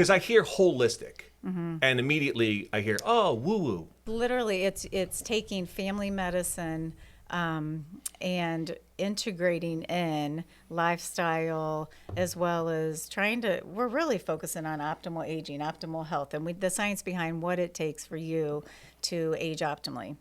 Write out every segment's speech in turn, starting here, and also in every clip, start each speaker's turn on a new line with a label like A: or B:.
A: Because I hear holistic, and immediately I hear, oh, woo-woo.
B: Literally, it's taking family medicine and integrating in lifestyle, as well as we're really focusing on optimal aging, optimal health, and the science behind what it takes for you to age optimally.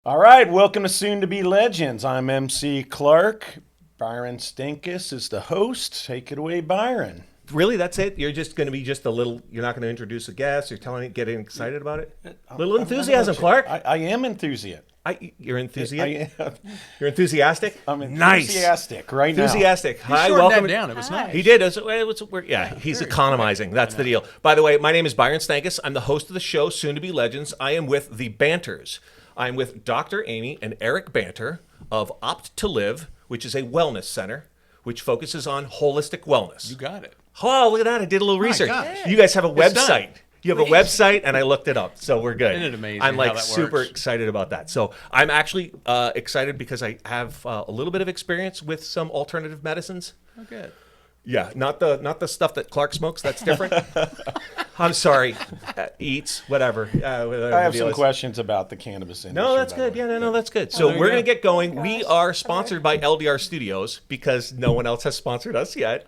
C: All right, welcome to Soon to Be Legends. I'm MC Clark. Byron Stenkus is the host. Take it away, Byron.
A: Really, that's it? You're just going to be just a little, you're not going to introduce a guest, you're getting excited about it? Little enthusiasm, Clark.
C: I am enthusiastic.
A: You're enthusiastic? You're enthusiastic?
C: I'm enthusiastic right now.
A: Enthusiastic. Hi,
D: shortened
A: welcome.
D: that down. It was nice.
A: He did. He's economizing. That's the deal. By the way, my name is Byron Stenkus. I'm the host of the show, Soon to Be Legends. I am with the Banters. I'm with Dr. Amy and Eric Banter of Opt to Live, which is a wellness center, which focuses on holistic wellness.
D: You got it.
A: Oh, look at that. I did a little research.
D: gosh.
A: You guys have a
D: It's
A: website.
D: done.
A: You have a website, and I looked it up, so we're good.
D: Isn't it amazing
A: I'm like
D: how that
A: super
D: works?
A: excited about that. So I'm actually excited because I have a little bit of experience with some alternative medicines.
D: Oh, good.
A: Yeah, not the stuff that Clark smokes. That's different. I'm sorry. Eats, whatever.
C: I have some questions about the cannabis industry.
A: No, that's good. Yeah, no, that's good. So
D: there you
A: we're
D: go.
A: going to get going. We are sponsored by LDR Studios because no one else has sponsored us yet.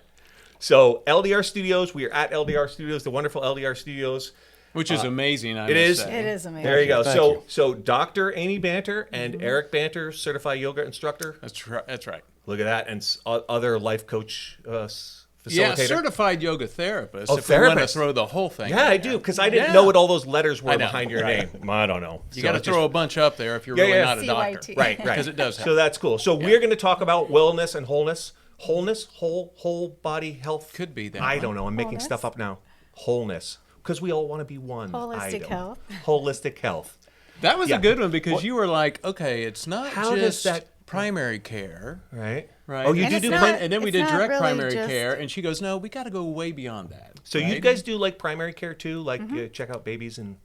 A: So LDR Studios, we are at LDR Studios, the wonderful LDR Studios.
D: Which is amazing. I
A: it
D: must
A: is.
D: say.
B: It is amazing.
A: There you go.
C: Thank
A: So
C: you.
A: so Dr. Amy Banter and Eric Banter, certified yoga instructor.
D: That's right.
A: Look at that, and other life coach facilitator.
D: Yeah, certified yoga therapist.
A: Oh,
D: if we want to
A: therapist.
D: throw the whole thing.
A: Yeah,
D: in
A: I
D: there.
A: do, because I didn't
D: Yeah.
A: know what all those letters were
D: I know.
A: behind your
D: Right.
A: name. I don't know.
D: You got to throw a bunch up there if you're
A: Yeah,
D: really
A: yeah.
D: not a doctor.
B: CYT.
A: Right, right.
D: Because it does help.
A: So that's cool. So we're going to talk about wellness and wholeness. Whole body health.
D: Could be that
A: I
D: one.
A: don't know. I'm making
B: Wholeness?
A: stuff up now. Wholeness, because we all want to be one.
B: Holistic
A: item.
B: health.
A: Holistic health.
D: That was
A: Yeah.
D: a good one because you were like, okay, it's not
A: How does
D: just
A: that-
D: primary care.
A: Right.
D: Right.
A: Oh, you
B: And
A: do
B: it's
A: do.
B: not-
A: Prim-
D: And then we
B: It's
D: did
B: not
D: direct
B: really
D: primary
B: just-
D: care, and she goes, "No, we got to go way beyond that."
A: so you
D: right?
A: guys do like primary care too, like check out babies and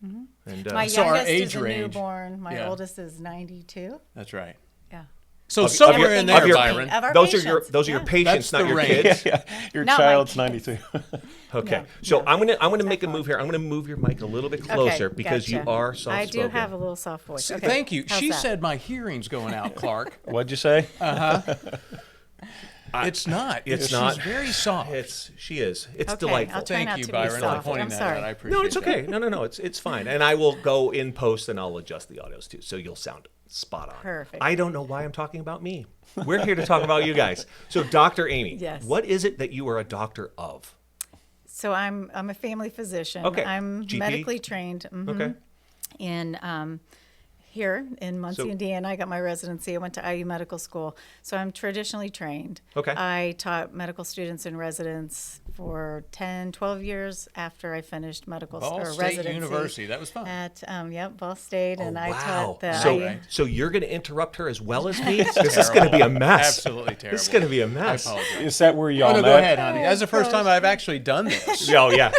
B: My
D: So our
B: youngest
D: age
B: is a
D: range-
B: newborn. My
D: yeah.
B: oldest is 92.
D: That's right.
B: Yeah.
D: So
A: Of-
D: somewhere
A: of your-
D: in there,
A: of your-
D: Byron.
B: Of our
A: those
B: patients.
A: are your
B: Yeah.
A: patients,
D: That's
A: not
D: the
A: your
D: range.
A: kids.
C: Yeah, your
B: Not my
C: child's
B: kids.
C: 92.
A: Okay,
B: No,
A: so
B: no.
A: I'm gonna make a move here. I'm gonna move your mic a little bit closer
B: Okay,
A: because you
B: gotcha.
A: are soft
B: I
A: spoken.
B: do have a little soft voice. Okay.
D: Thank you.
B: How's
D: She
B: that?
D: said my hearing's going out, Clark.
C: What'd you say?
D: It's not.
A: It's
D: She's
A: not.
D: very soft.
A: She is. It's
B: Okay,
A: delightful.
B: I'll try
D: Thank
B: not
D: you,
B: to be
D: Byron, for
B: soft.
D: pointing
B: I'm
D: that
B: sorry.
D: out. I appreciate
A: No, it's
D: that.
A: okay. No, it's fine. And I will go in post and I'll adjust the audios too, so you'll sound spot on.
B: Perfect.
A: I don't know why I'm talking about me. We're here to talk about you guys. So, Dr. Amy,
B: Yes.
A: what is it that you are a doctor of?
B: So I'm a family physician.
A: Okay.
B: I'm
A: GP?
B: medically trained.
A: Okay.
B: In here in Muncie,
A: So-
B: Indiana, I got my residency. I went to IU Medical School, so I'm traditionally trained.
A: Okay.
B: I taught medical students and residents for 10, 12 years after I finished medical
D: Ball
B: or
D: State
B: residency.
D: University. That was fun.
B: At Ball State, and I
A: wow.
B: taught the
A: So,
B: IU.
A: so you're going to interrupt her as well as me? This is going to be a mess.
D: Absolutely terrible.
A: This is going to be a mess.
D: I apologize.
C: Is that where y'all
D: Oh, no,
C: met?
D: go ahead, honey. That's the first time I've actually done this.
A: Oh, yeah.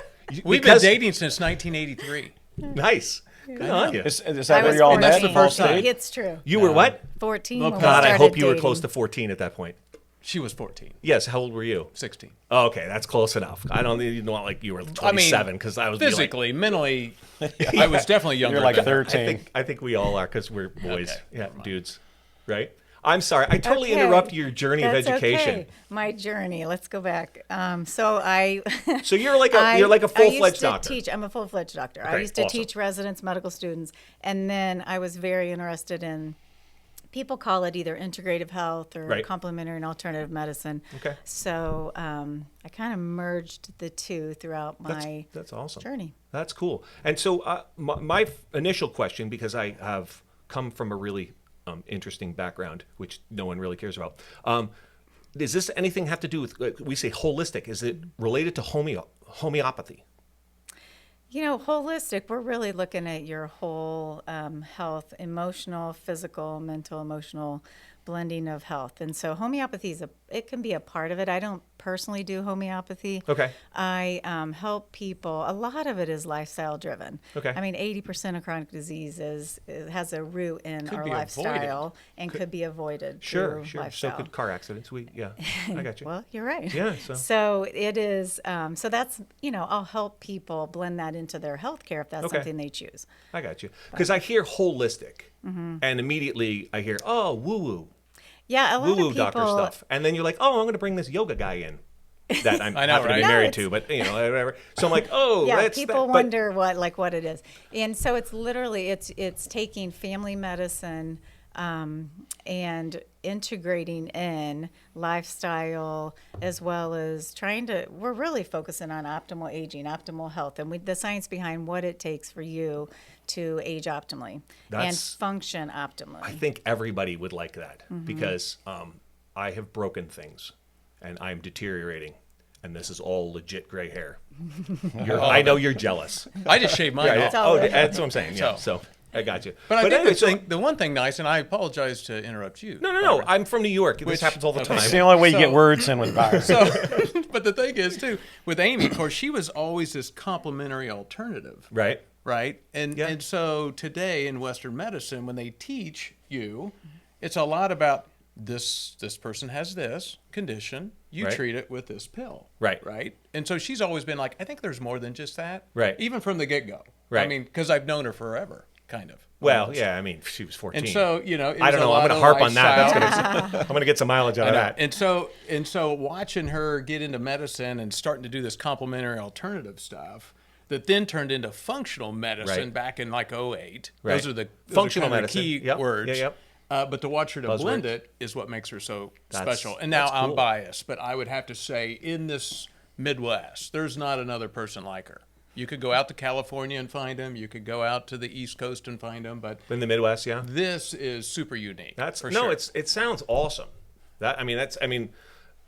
D: We've
A: Because-
D: been dating since 1983.
A: Nice. Good on you.
C: Is
B: I
C: that where
B: was
C: y'all
B: 14.
C: met?
D: That's the first
C: Ball
D: time.
C: State?
B: It's true.
A: You were what?
B: 14.
D: Well,
B: when we
A: God, I
B: started
A: hope you were
B: dating.
A: close to 14 at that point.
D: She was 14,
A: Yes. How old were you?
D: 16.
A: Oh, okay, that's close enough. I don't even want like you were 27 because I was be like-
D: Physically, mentally, I was definitely younger.
C: You're like
D: than her.
C: 13.
A: I think we all are because we're boys.
D: Okay,
A: Yeah,
D: fine.
A: dudes. Right? I'm sorry. I totally
B: Okay.
A: interrupted your journey of
B: That's
A: education.
B: okay. My journey. Let's go back. So I.
A: So you're like a full-fledged
B: I used to
A: doctor.
B: Teach. I'm a full-fledged doctor. I
A: Okay,
B: used to
A: awesome.
B: teach residents, medical students, and then I was very interested in. People call it either integrative health or
A: Right.
B: complementary and alternative medicine.
A: Okay.
B: So I kind of merged the two throughout my
A: That's awesome.
B: journey.
A: That's cool. And so my initial question, because I have come from a really interesting background, which no one really cares about. Does this anything have to do with, like, we say holistic? Is it related to homeopathy?
B: You know, holistic, we're really looking at your whole health, emotional, physical, mental, emotional blending of health. And so homeopathy it can be a part of it. I don't personally do homeopathy.
A: Okay.
B: I help people. A lot of it is lifestyle driven.
A: Okay.
B: I mean, 80% of chronic disease has a root in
D: Could
B: our
D: be
B: lifestyle and could be avoided
A: Sure,
B: through
A: sure.
B: lifestyle.
A: So could car accidents. I got you.
B: Well, you're right.
A: Yeah,
B: So it is. So that's I'll help people blend that into their healthcare if that's
A: Okay.
B: something they choose.
A: I got you. Because I hear holistic,
B: Mm-hmm.
A: and immediately I hear, oh, woo-woo,
B: Yeah, a lot
A: woo-woo
B: of people.
A: doctor stuff. And then you're like, oh, I'm going to bring this yoga guy in that I'm
D: I know,
A: happen to be
D: right?
A: married
B: No,
A: to, but, whatever. So I'm like, oh,
B: Yeah,
A: that's
B: people
A: that.
B: wonder what it is, and so it's literally it's taking family medicine and integrating in lifestyle as well as we're really focusing on optimal aging, optimal health, and the science behind what it takes for you to age optimally and
A: That's-
B: function optimally.
A: I think everybody would like that
B: Mm-hmm.
A: because I have broken things and I'm deteriorating. And this is all legit gray hair. I know you're jealous.
D: I just shaved mine off.
B: all right.
A: That's what I'm saying. Yeah,
D: So-
A: so I got you.
D: But I think
A: anyway,
D: the one thing nice, and I apologize to interrupt you.
A: no.
D: Byron.
A: I'm from New York. This
D: Which-
A: happens all the
D: okay.
A: time.
C: It's the only way you get
D: So-
C: words in with Byron.
D: But the thing is, too, with Amy, of course, she was always this complementary alternative.
A: Right?
D: Right? And
A: Yeah.
D: and so today in Western medicine, when they teach you, it's a lot about this person has this condition, you
A: Right.
D: treat it with this pill.
A: Right.
D: Right? And so she's always been like, I think there's more than just that.
A: Right.
D: Even from the get-go. I
A: Right.
D: mean, because I've known her forever, kind of.
A: Well,
D: almost.
A: yeah, I mean, she was 14.
D: And so, it
A: I
D: was
A: don't
D: a
A: know. I'm
D: lot
A: going to
D: of
A: harp on that.
D: lifestyle.
A: I'm going to get some mileage out
D: I
A: of
D: know.
A: that.
D: And so watching her get into medicine and starting to do this complementary alternative stuff that then turned into functional medicine
A: Right.
D: back in like '08.
A: Right.
D: Those are the
A: Functional
D: kind of
A: medicine.
D: key
A: Yep.
D: words.
A: Yeah, yep.
D: But to watch her to blend
A: Buzzwords.
D: it is what makes her so
A: That's-
D: special. And now
A: that's
D: I'm
A: cool.
D: biased, but I would have to say in this Midwest, there's not another person like her. You could go out to California and find them. You could go out to the East Coast and find them. But
A: In the Midwest, yeah.
D: this is super unique.
A: That's
D: for
A: no,
D: sure.
A: it sounds awesome.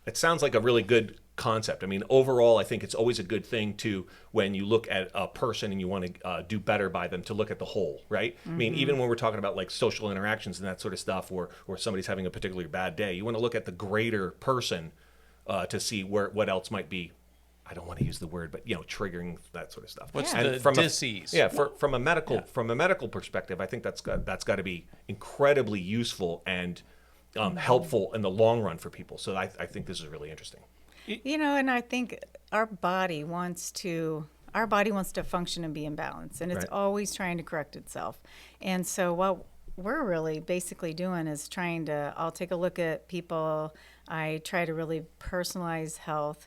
A: It sounds like a really good concept. I mean, overall, I think it's always a good thing to when you look at a person and you want to do better by them to look at the whole, right? I mean, even when we're talking about like social interactions and that sort of stuff, or somebody's having a particularly bad day, you want to look at the greater person to see what else might be. I don't want to use the word, but triggering that sort of stuff.
D: What's
A: And
D: the
A: from
D: disease?
A: from a medical perspective, I think that's got to be incredibly useful and helpful in the long run for people. So I think this is really interesting.
B: And I think our body wants to function and be in balance, and it's
A: Right.
B: always trying to correct itself. And so what we're really basically doing is I'll take a look at people. I try to really personalize health,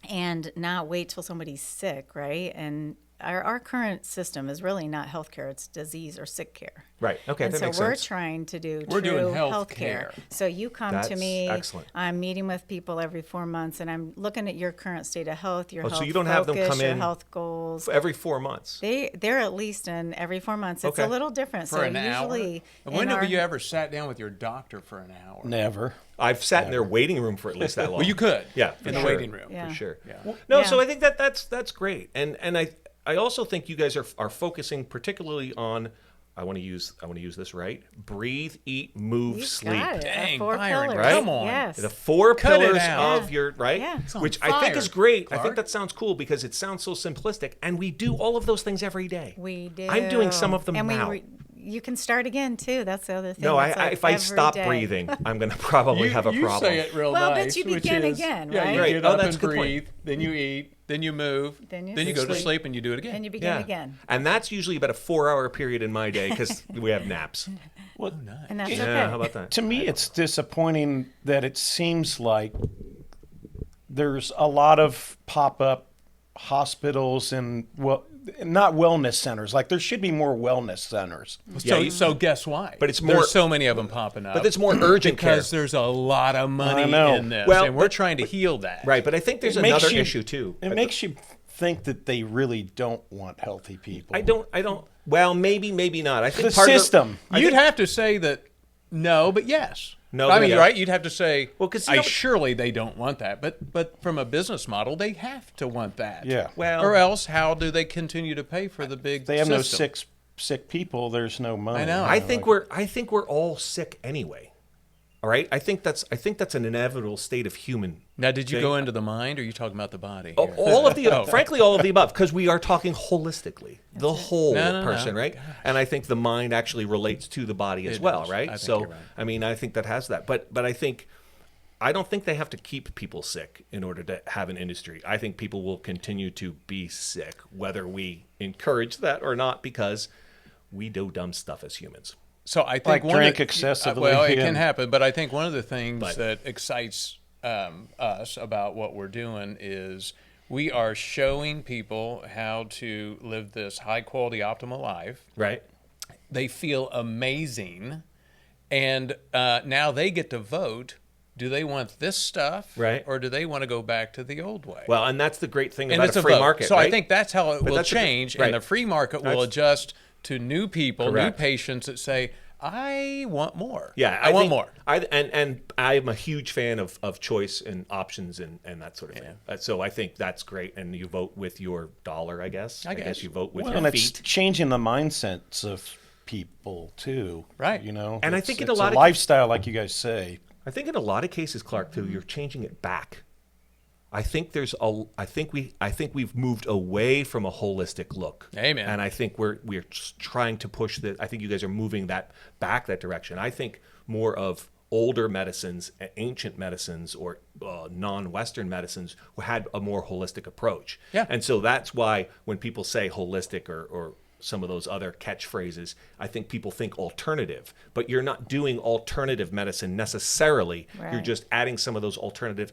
B: and not wait till somebody's sick, right? And our current system is really not healthcare; it's disease or sick care.
A: Right. Okay.
B: And
A: that
B: so
A: makes
B: we're
A: sense.
B: trying to do
D: We're
B: true
D: doing
B: healthcare.
D: healthcare.
B: So you come to
A: That's
B: me.
A: excellent.
B: I'm meeting with people every 4 months, and I'm looking at your current state of health, your health
A: so you don't have them
B: focus,
A: come
B: your
A: in
B: health goals.
A: Every 4 months.
B: They're at least in every 4 months. It's
A: Okay.
B: a little different.
D: For
B: so
D: an hour?
B: usually,
D: And when
B: in
D: have
B: our-
D: you ever sat down with your doctor for an hour?
C: Never.
A: I've sat in their waiting room for at least that long.
D: Well, you could.
A: Yeah, for
D: in the
A: sure.
D: waiting room.
B: Yeah.
A: For sure.
D: Yeah.
A: No,
B: Yeah.
A: so I think that's great, and I also think you guys are focusing particularly on. I want to use this right. Breathe, eat, move,
B: You
A: sleep.
B: got it.
D: Dang,
B: 4
D: Byron,
B: pillars.
A: right?
D: come on.
B: Yes.
A: The 4
D: Cut it
A: pillars
D: out.
A: of your right,
B: Yeah. It's
D: on
A: which I think
D: fire,
A: is great. I
D: Clark.
A: think that sounds cool because it sounds so simplistic, and we do all of those things every day.
B: We do.
A: I'm doing some of them
B: and
A: now.
B: You can start again too. That's the other thing.
A: No,
B: It's like
A: if I
B: every
A: stop
B: day.
A: breathing, I'm going to probably have a
D: you
A: problem.
D: say it real
B: Well, but
D: nice.
B: you
D: which
B: begin
D: is,
B: again,
D: yeah,
B: right?
D: you
A: Right.
D: get
A: Oh,
D: up
A: that's
D: and
A: a good point.
D: breathe, then you eat, then you move,
B: Then you
D: go to
B: sleep.
D: sleep and you do it again.
B: And you begin again.
A: And that's usually about a 4-hour period in my day because we have naps.
B: And that's
A: Yeah,
B: okay.
A: how about that?
C: To me, it's disappointing that it seems like there's a lot of pop-up hospitals and not wellness centers. Like there should be more wellness centers.
D: So guess why?
A: But it's more-
D: There's so many of them popping up.
A: But it's more urgent care.
D: because there's a lot of money
C: I know.
D: in this,
A: Well,
D: and we're trying to heal that.
A: Right, but I think there's
C: It makes
A: another
C: you-
A: issue too.
C: It makes you think that they really don't want healthy people.
A: I don't. Well, maybe not. I think
C: The
A: part
C: system.
A: Of
D: You'd have to say that no, but yes.
A: No,
D: I
A: but
D: mean,
A: yeah.
D: right? You'd have to say,
A: Well, 'cause,
D: surely they don't want that. But from a business model, they have to want that.
C: Yeah.
A: Well-
D: or else how do they continue to pay for the big
C: They have no
D: system?
C: sick people. There's no money.
D: I know.
A: I think we're all sick anyway. All right, I think that's an inevitable state of human.
D: Now, did you
A: thing.
D: go into the mind, or are you talking about the body?
A: Oh,
D: here?
A: all of the, frankly, all of the above, because we are talking holistically, the whole
D: No,
A: person, right?
D: Gosh.
A: And I think the mind actually relates to the body as
D: It
A: well,
D: does.
A: right?
D: I think
A: So,
D: you're right.
A: I mean, I think that has that, but I don't think they have to keep people sick in order to have an industry. I think people will continue to be sick, whether we encourage that or not, because we do dumb stuff as humans.
D: So I think
C: Like
D: one
C: drink
D: of the,
C: excessively,
D: Well, it
C: yeah.
D: can happen, but I think one of the things
A: But-
D: that excites us about what we're doing is we are showing people how to live this high quality, optimal life.
A: Right?
D: They feel amazing, and now they get to vote. Do they want this stuff,
A: Right.
D: or do they want to go back to the old way?
A: Well, and that's the great thing
D: and
A: about
D: it's
A: a free
D: vote.
A: market,
D: So
A: right?
D: I think that's how it will
A: that's a good-
D: change,
A: right.
D: and the free market will
A: That's-
D: adjust to new people,
A: Correct.
D: new patients that say, "I want more.
A: Yeah,
D: I want
A: think-
D: more."
A: And I'm a huge fan of choice and options and that sort of thing. So I think that's great. And you vote with your dollar, I guess. I guess you vote with
C: Well,
A: your
C: and it's
A: feet.
C: changing the mindsets of people too.
D: Right.
C: You know,
A: And I
C: It's-
A: think in
C: it's
A: a lot of
C: lifestyle, like you guys say.
A: I think in a lot of cases, Clark, too, you're changing it back. I think we've moved away from a holistic look.
D: Amen.
A: And I think we're trying to push that. I think you guys are moving that back that direction. I think more of older medicines, ancient medicines, or non-Western medicines had a more holistic approach.
D: Yeah.
A: And so that's why when people say holistic or some of those other catchphrases, I think people think alternative, but you're not doing alternative medicine necessarily. You're
B: Right.
A: just adding some of those alternative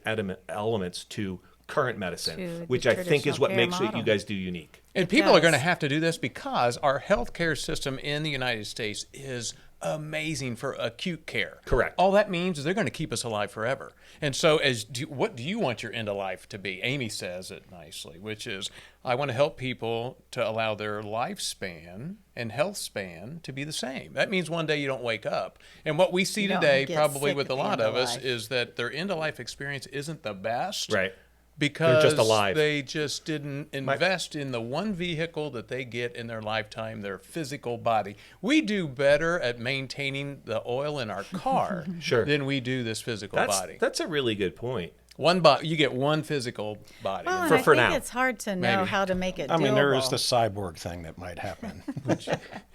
A: elements to current medicine,
B: To the
A: which I think is
B: traditional
A: what
B: care
A: makes what
B: model.
A: you guys do unique.
D: And
B: It
D: people are
B: does.
D: going to have to do this because our healthcare system in the United States is amazing for acute care.
A: Correct.
D: All that means is they're going to keep us alive forever. And so, what do you want your end of life to be? Amy says it nicely, which is, I want to help people to allow their lifespan and health span to be the same. That means one day you don't wake up. And what we see
B: You don't
D: today,
B: get
D: probably
B: sick
D: with a
B: at the
D: lot
B: end of
D: of us,
B: life.
D: is that their end of life experience isn't the best.
A: Right.
D: Because
A: just alive.
D: they just didn't invest in the one vehicle that they get in their lifetime, their physical body. We do better at maintaining the oil in our car
A: Sure.
D: than we do this physical body.
A: That's a really good point.
D: One body, you get one physical body.
B: Well, and
A: For-
B: I
A: for
B: think
A: now.
B: it's hard to know
D: Maybe.
B: how to make it
C: I mean, there is
B: doable.
C: the cyborg thing that might happen.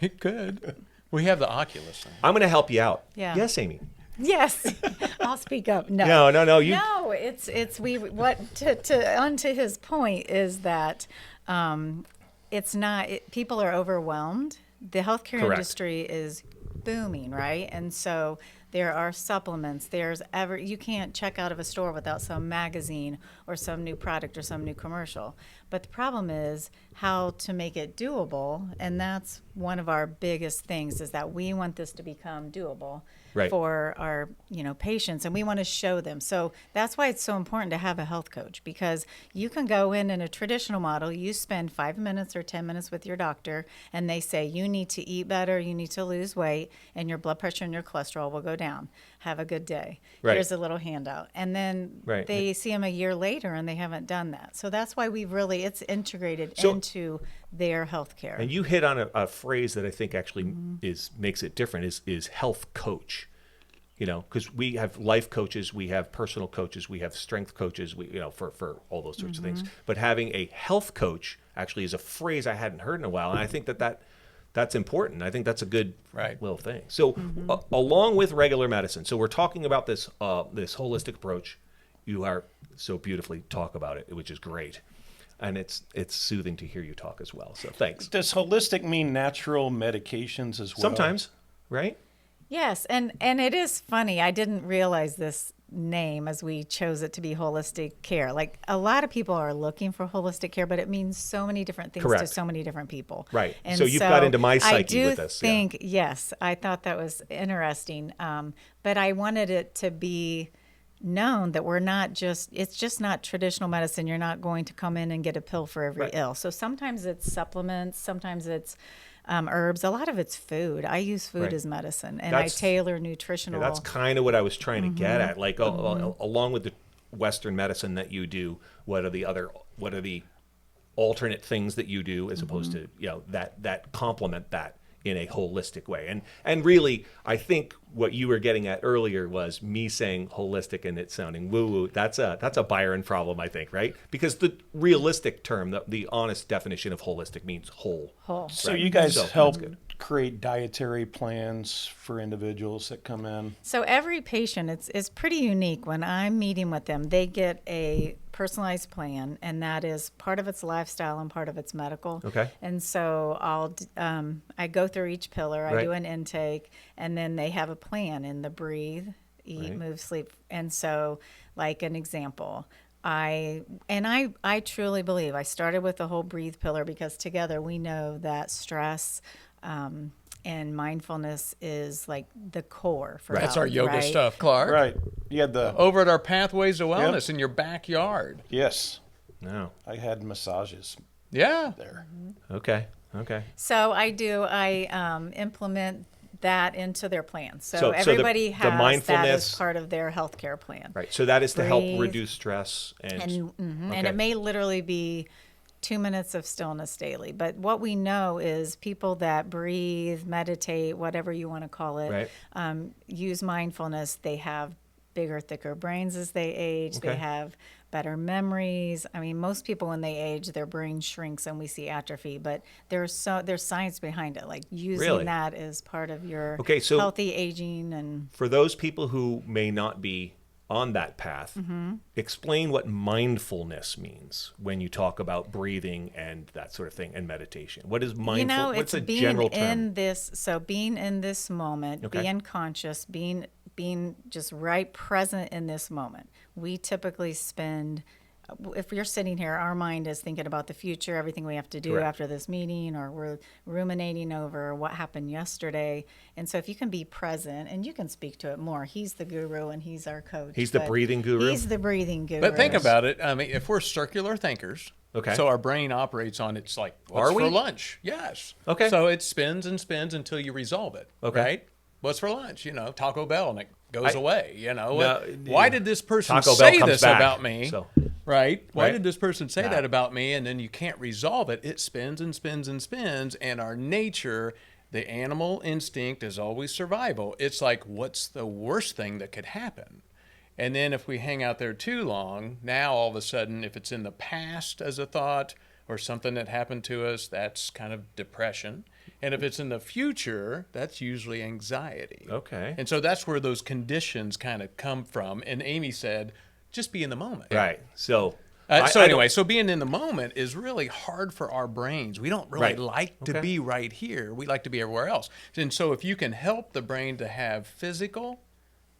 D: It could. We have the Oculus thing.
A: I'm going to help you out.
B: Yeah.
A: Yes, Amy.
B: Yes, I'll speak up. No,
A: No. You.
B: No, it's we what to onto his point is that it's not people are overwhelmed. The healthcare
A: Correct.
B: industry is booming, right? And so there are supplements. You can't check out of a store without some magazine or some new product or some new commercial. But the problem is how to make it doable, and that's one of our biggest things is that we want this to become doable.
A: Right.
B: For our patients, and we want to show them. So that's why it's so important to have a health coach, because you can go in a traditional model, you spend 5 minutes or 10 minutes with your doctor, and they say you need to eat better, you need to lose weight, and your blood pressure and your cholesterol will go down. Have a good day.
A: Right.
B: Here's a little handout. And then
A: Right.
B: they see them a year later and they haven't done that. So that's why it's integrated
A: So-
B: into their health care.
A: And you hit on a phrase that I think actually makes it different is health coach. You know, because we have life coaches, we have personal coaches, we have strength coaches, for all those sorts of things. But having a health coach actually is a phrase I hadn't heard in a while, and I think that's important. I think that's a good
D: Right.
A: little thing. So along with regular medicine, so we're talking about this this holistic approach. You are so beautifully talk about it, which is great. And it's soothing to hear you talk as well. So thanks.
C: Does holistic mean natural medications as well?
A: Sometimes, right?
B: Yes, and it is funny. I didn't realize this name as we chose it to be holistic care. Like a lot of people are looking for holistic care, but it means so many different things to
A: Correct.
B: so many different people.
A: Right.
B: And
A: So you've got into my
B: I
A: psyche
B: do
A: with this, yeah.
B: think, yes, I thought that was interesting. But I wanted it to be known that it's just not traditional medicine. You're not going to come in and get a pill for every
A: Right.
B: ill. So sometimes it's supplements, sometimes it's herbs. A lot of it's food. I use food
A: Right.
B: as medicine, and
A: That's-
B: I tailor nutritional.
A: That's kind of what I was trying to get at. Like along with the Western medicine that you do, what are the alternate things that you do as opposed to that complement that in a holistic way. And really, I think what you were getting at earlier was me saying holistic and it sounding woo-woo. That's a Byron problem, I think, right? Because the realistic term, the honest definition of holistic means whole.
B: Whole.
C: So
A: Right.
C: you guys
A: So,
C: help
A: that's good.
C: create dietary plans for individuals that come in.
B: So every patient, it's pretty unique. When I'm meeting with them, they get a personalized plan, and that is part of its lifestyle and part of its medical.
A: Okay.
B: And so I go through each pillar. I
A: Right.
B: do an intake, and then they have a plan in the breathe, eat,
A: Right.
B: move, sleep. And so, like an example, I truly believe I started with the whole breathe pillar because together we know that stress and mindfulness is like the core for
D: That's our
B: health,
D: yoga
B: right?
D: stuff, Clark.
C: Right. You had the
D: Over at our Pathways to Wellness in your backyard.
C: yes.
A: No.
C: I had massages
D: Yeah.
C: there.
A: Okay.
B: So I implement that into their plan. So,
A: So the
B: everybody has that as
A: mindfulness-
B: part of their healthcare plan.
A: Right. So that is to help
B: Breathe.
A: reduce stress and
B: And
A: okay.
B: it may literally be 2 minutes of stillness daily. But what we know is people that breathe, meditate, whatever you want to call it,
A: Right.
B: use mindfulness, they have bigger, thicker brains as they age.
A: Okay.
B: They have better memories. I mean, most people when they age, their brain shrinks and we see atrophy. But there's science behind it, like using
A: Really?
B: that as part of your
A: Okay, so-
B: healthy aging. And
A: For those people who may not be on that path,
B: Mm-hmm.
A: explain what mindfulness means when you talk about breathing and that sort of thing and meditation. What is mindful?
B: you know,
A: What's
B: it's
A: a
B: being
A: general
B: in
A: term?
B: this. So being in this moment,
A: Okay.
B: being conscious, being just right present in this moment. We typically spend, if you're sitting here, our mind is thinking about the future, everything we have to do
A: Correct.
B: after this meeting, or we're ruminating over what happened yesterday. And so if you can be present, and you can speak to it more, he's the guru and he's our coach.
A: He's the
B: but
A: breathing guru?
B: He's the breathing guru.
D: But think about it. I mean, if we're circular thinkers,
A: Okay.
D: so our brain operates on it's like, what's
A: Are we?
D: for lunch? Yes.
A: Okay.
D: So it spins and spins until you resolve it.
A: Okay.
D: Right? What's for lunch? Taco Bell, and it goes away.
A: No,
D: Why did this person
A: Taco Bell
D: say
A: comes
D: this
A: back,
D: about me?
A: so-
D: Right? Why
A: Right.
D: did this person say
A: Nah.
D: that about me? And then you can't resolve it. It spins and spins and spins. And our nature, the animal instinct is always survival. It's like, what's the worst thing that could happen? And then if we hang out there too long, now all of a sudden, if it's in the past as a thought or something that happened to us, that's kind of depression. And if it's in the future, that's usually anxiety.
A: Okay.
D: And so that's where those conditions kind of come from. And Amy said, just be in the moment.
A: Right. So.
D: So
A: I
D: anyway,
A: don't-
D: so being in the moment is really hard for our brains. We don't really
A: Right.
D: like to
A: Okay.
D: be right here. We like to be everywhere else. And so if you can help the brain to have physical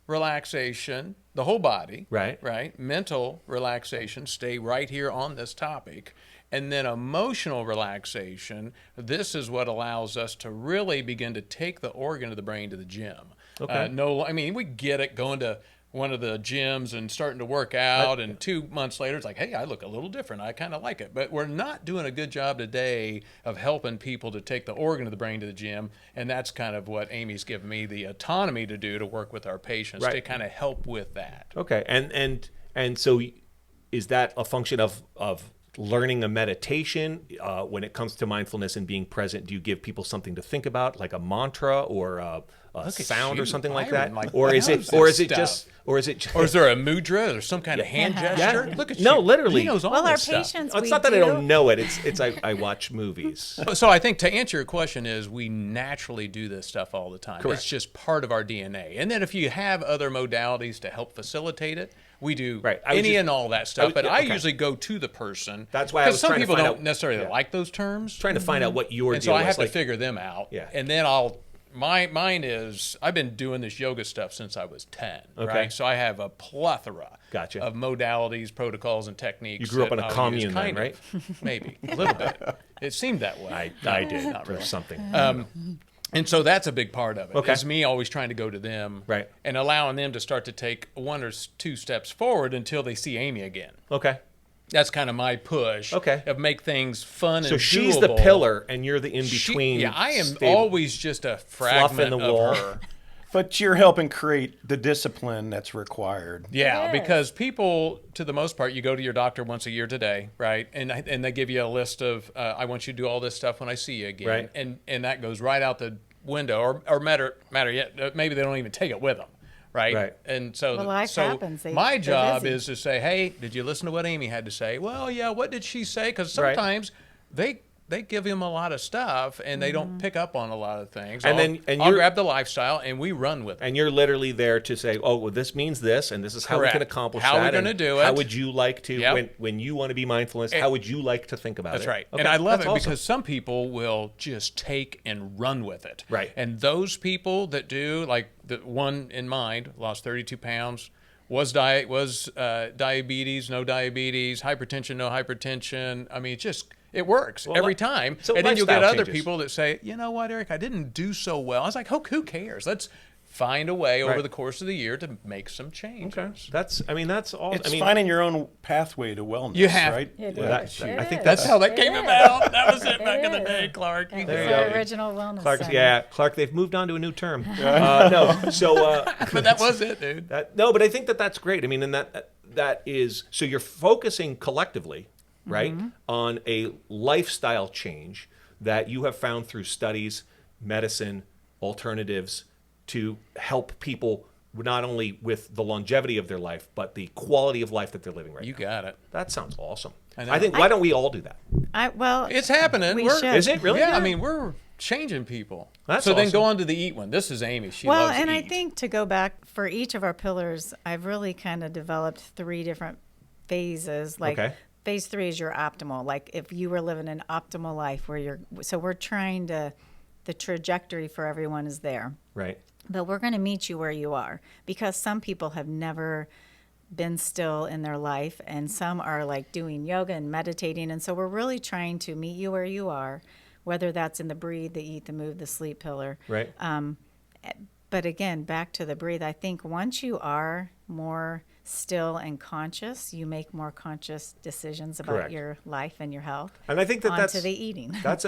D: relaxation, the whole body,
A: Right.
D: mental relaxation, stay right here on this topic, and then emotional relaxation, this is what allows us to really begin to take the organ of the brain to the gym.
A: Okay.
D: I mean, we get it going to one of the gyms and starting to work out, and 2 months later, it's like, hey, I look a little different. I kind of like it. But we're not doing a good job today of helping people to take the organ of the brain to the gym, and that's kind of what Amy's given me the autonomy to do, to work with our patients,
A: Right.
D: to kind of help with that.
A: Okay. And so is that a function of learning a meditation when it comes to mindfulness and being present? Do you give people something to think about, like a mantra or a sound or
D: you,
A: something like
D: Byron,
A: that?
D: like,
A: Or is
D: knows
A: it or
D: this
A: is it just
D: stuff.
A: or is it
D: Or is there a mudra or some kind of hand gesture?
A: Yeah.
D: Look at
A: No,
D: you.
A: literally.
D: He knows all
B: well, our
D: this stuff.
B: patients,
A: it's
B: we
A: not that
B: do.
A: I don't know it. It's I watch movies.
D: So I think to answer your question is we naturally do this stuff all the time.
A: Correct.
D: It's just part of our DNA. And then if you have other modalities to help facilitate it, we do
A: Right. I was
D: any
A: just-
D: and all that stuff. But
A: yeah,
D: I
A: okay.
D: usually go to the person.
A: That's why I
D: because
A: was
D: some
A: trying to
D: people
A: find
D: don't
A: out-
D: necessarily
A: yeah.
D: like those terms.
A: Trying to find out what your
D: And
A: deal
D: so I
A: was.
D: have to
A: Like,
D: figure them out.
A: Yeah.
D: And then mine is I've been doing this yoga stuff since I was 10.
A: Okay.
D: Right. So I have a plethora
A: Gotcha.
D: of modalities, protocols, and techniques.
A: You grew up
D: that
A: in a
D: I'll
A: commune
D: use,
A: then,
D: kind
A: right?
D: of. Maybe a little bit. It seemed that way.
A: I did.
D: Not really.
A: Or something.
D: And so that's a big part of it.
A: Okay.
D: Is me always trying to go to them,
A: Right.
D: and allowing them to start to take 1 or 2 steps forward until they see Amy again.
A: Okay.
D: That's kind of my push.
A: Okay.
D: Of make things fun
A: So
D: and
A: she's the
D: doable.
A: pillar and you're the in between.
D: Yeah, I am
A: stable.
D: always just a fragment
A: in the
D: of
A: wall.
D: her.
C: But you're helping create the discipline that's required.
D: Yeah,
B: It is.
D: because people, to the most part, you go to your doctor once a year today, right? And they give you a list of, I want you to do all this stuff when I see you again.
A: Right.
D: And that goes right out the window. Or matter yet, maybe they don't even take it with them, right?
A: Right.
D: And so,
B: Well, life happens.
D: my
B: They're
D: job
B: busy.
D: is to say, hey, did you listen to what Amy had to say? Well, yeah, what did she say? Because
A: Right.
D: sometimes they give him a lot of stuff and they don't pick up on a lot of things.
A: And
D: I'll
A: you're-
D: grab the lifestyle and we run with it.
A: And you're literally there to say, oh, well, this means this, and this is how we
D: Correct.
A: can accomplish
D: How
A: that.
D: we're gonna
A: and
D: do
A: How
D: it.
A: would you like to,
D: Yep.
A: when you want to be mindfulness, how would you like to think about
D: That's
A: it?
D: right.
A: Okay,
D: And I love
A: that's
D: it
A: awesome.
D: because some people will just take and run with it.
A: Right.
D: And those people that do, like the one in mind, lost 32 pounds, was diabetes, no diabetes, hypertension, no hypertension. I mean, it works every time.
A: so
D: And then you'll get
A: lifestyle
D: other
A: changes.
D: people that say, you know what, Eric, I didn't do so well. I was like, who cares? Let's find a way over
A: Right.
D: the course of the year to make some changes.
A: Okay. That's all.
C: It's
A: I mean,
C: finding your own pathway to wellness,
D: You have-
C: right?
B: It
A: that-
B: is.
A: I think
D: That's how that
B: It
D: came
B: is.
D: about. That was it back
B: It
D: in the
B: is.
D: day, Clark.
B: That was
A: There you
B: our
A: go.
B: original wellness
A: Clark,
B: center.
A: yeah, Clark, they've moved on to a new term. No, so
D: But that was it, dude.
A: no, but I think that's great. I mean, and that is so you're focusing collectively, right, on a lifestyle change that you have found through studies, medicine, alternatives to help people not only with the longevity of their life, but the quality of life that they're living right
D: You
A: now.
D: got it.
A: That sounds awesome.
D: I know.
A: I think why don't we all do that?
D: It's happening.
B: We
D: We're-
B: should.
A: Is it really?
D: Yeah, I mean, we're changing people.
A: That's
D: so then
A: awesome.
D: go on to the eat one. This is Amy. She
B: Well,
D: loves
B: and
D: to
B: I
D: eat.
B: think to go back for each of our pillars, I've really kind of developed 3 different phases. Like
A: Okay.
B: phase 3 is your optimal. Like if you were living an optimal life so we're trying to, the trajectory for everyone is there.
A: Right.
B: But we're going to meet you where you are because some people have never been still in their life and some are like doing yoga and meditating. And so we're really trying to meet you where you are, whether that's in the breathe, the eat, the move, the sleep pillar.
A: Right.
B: But again, back to the breathe, I think once you are more still and conscious, you make more conscious decisions about
A: Correct.
B: your life and your health.
A: And I think that
B: onto
A: that's
B: the eating.
A: that's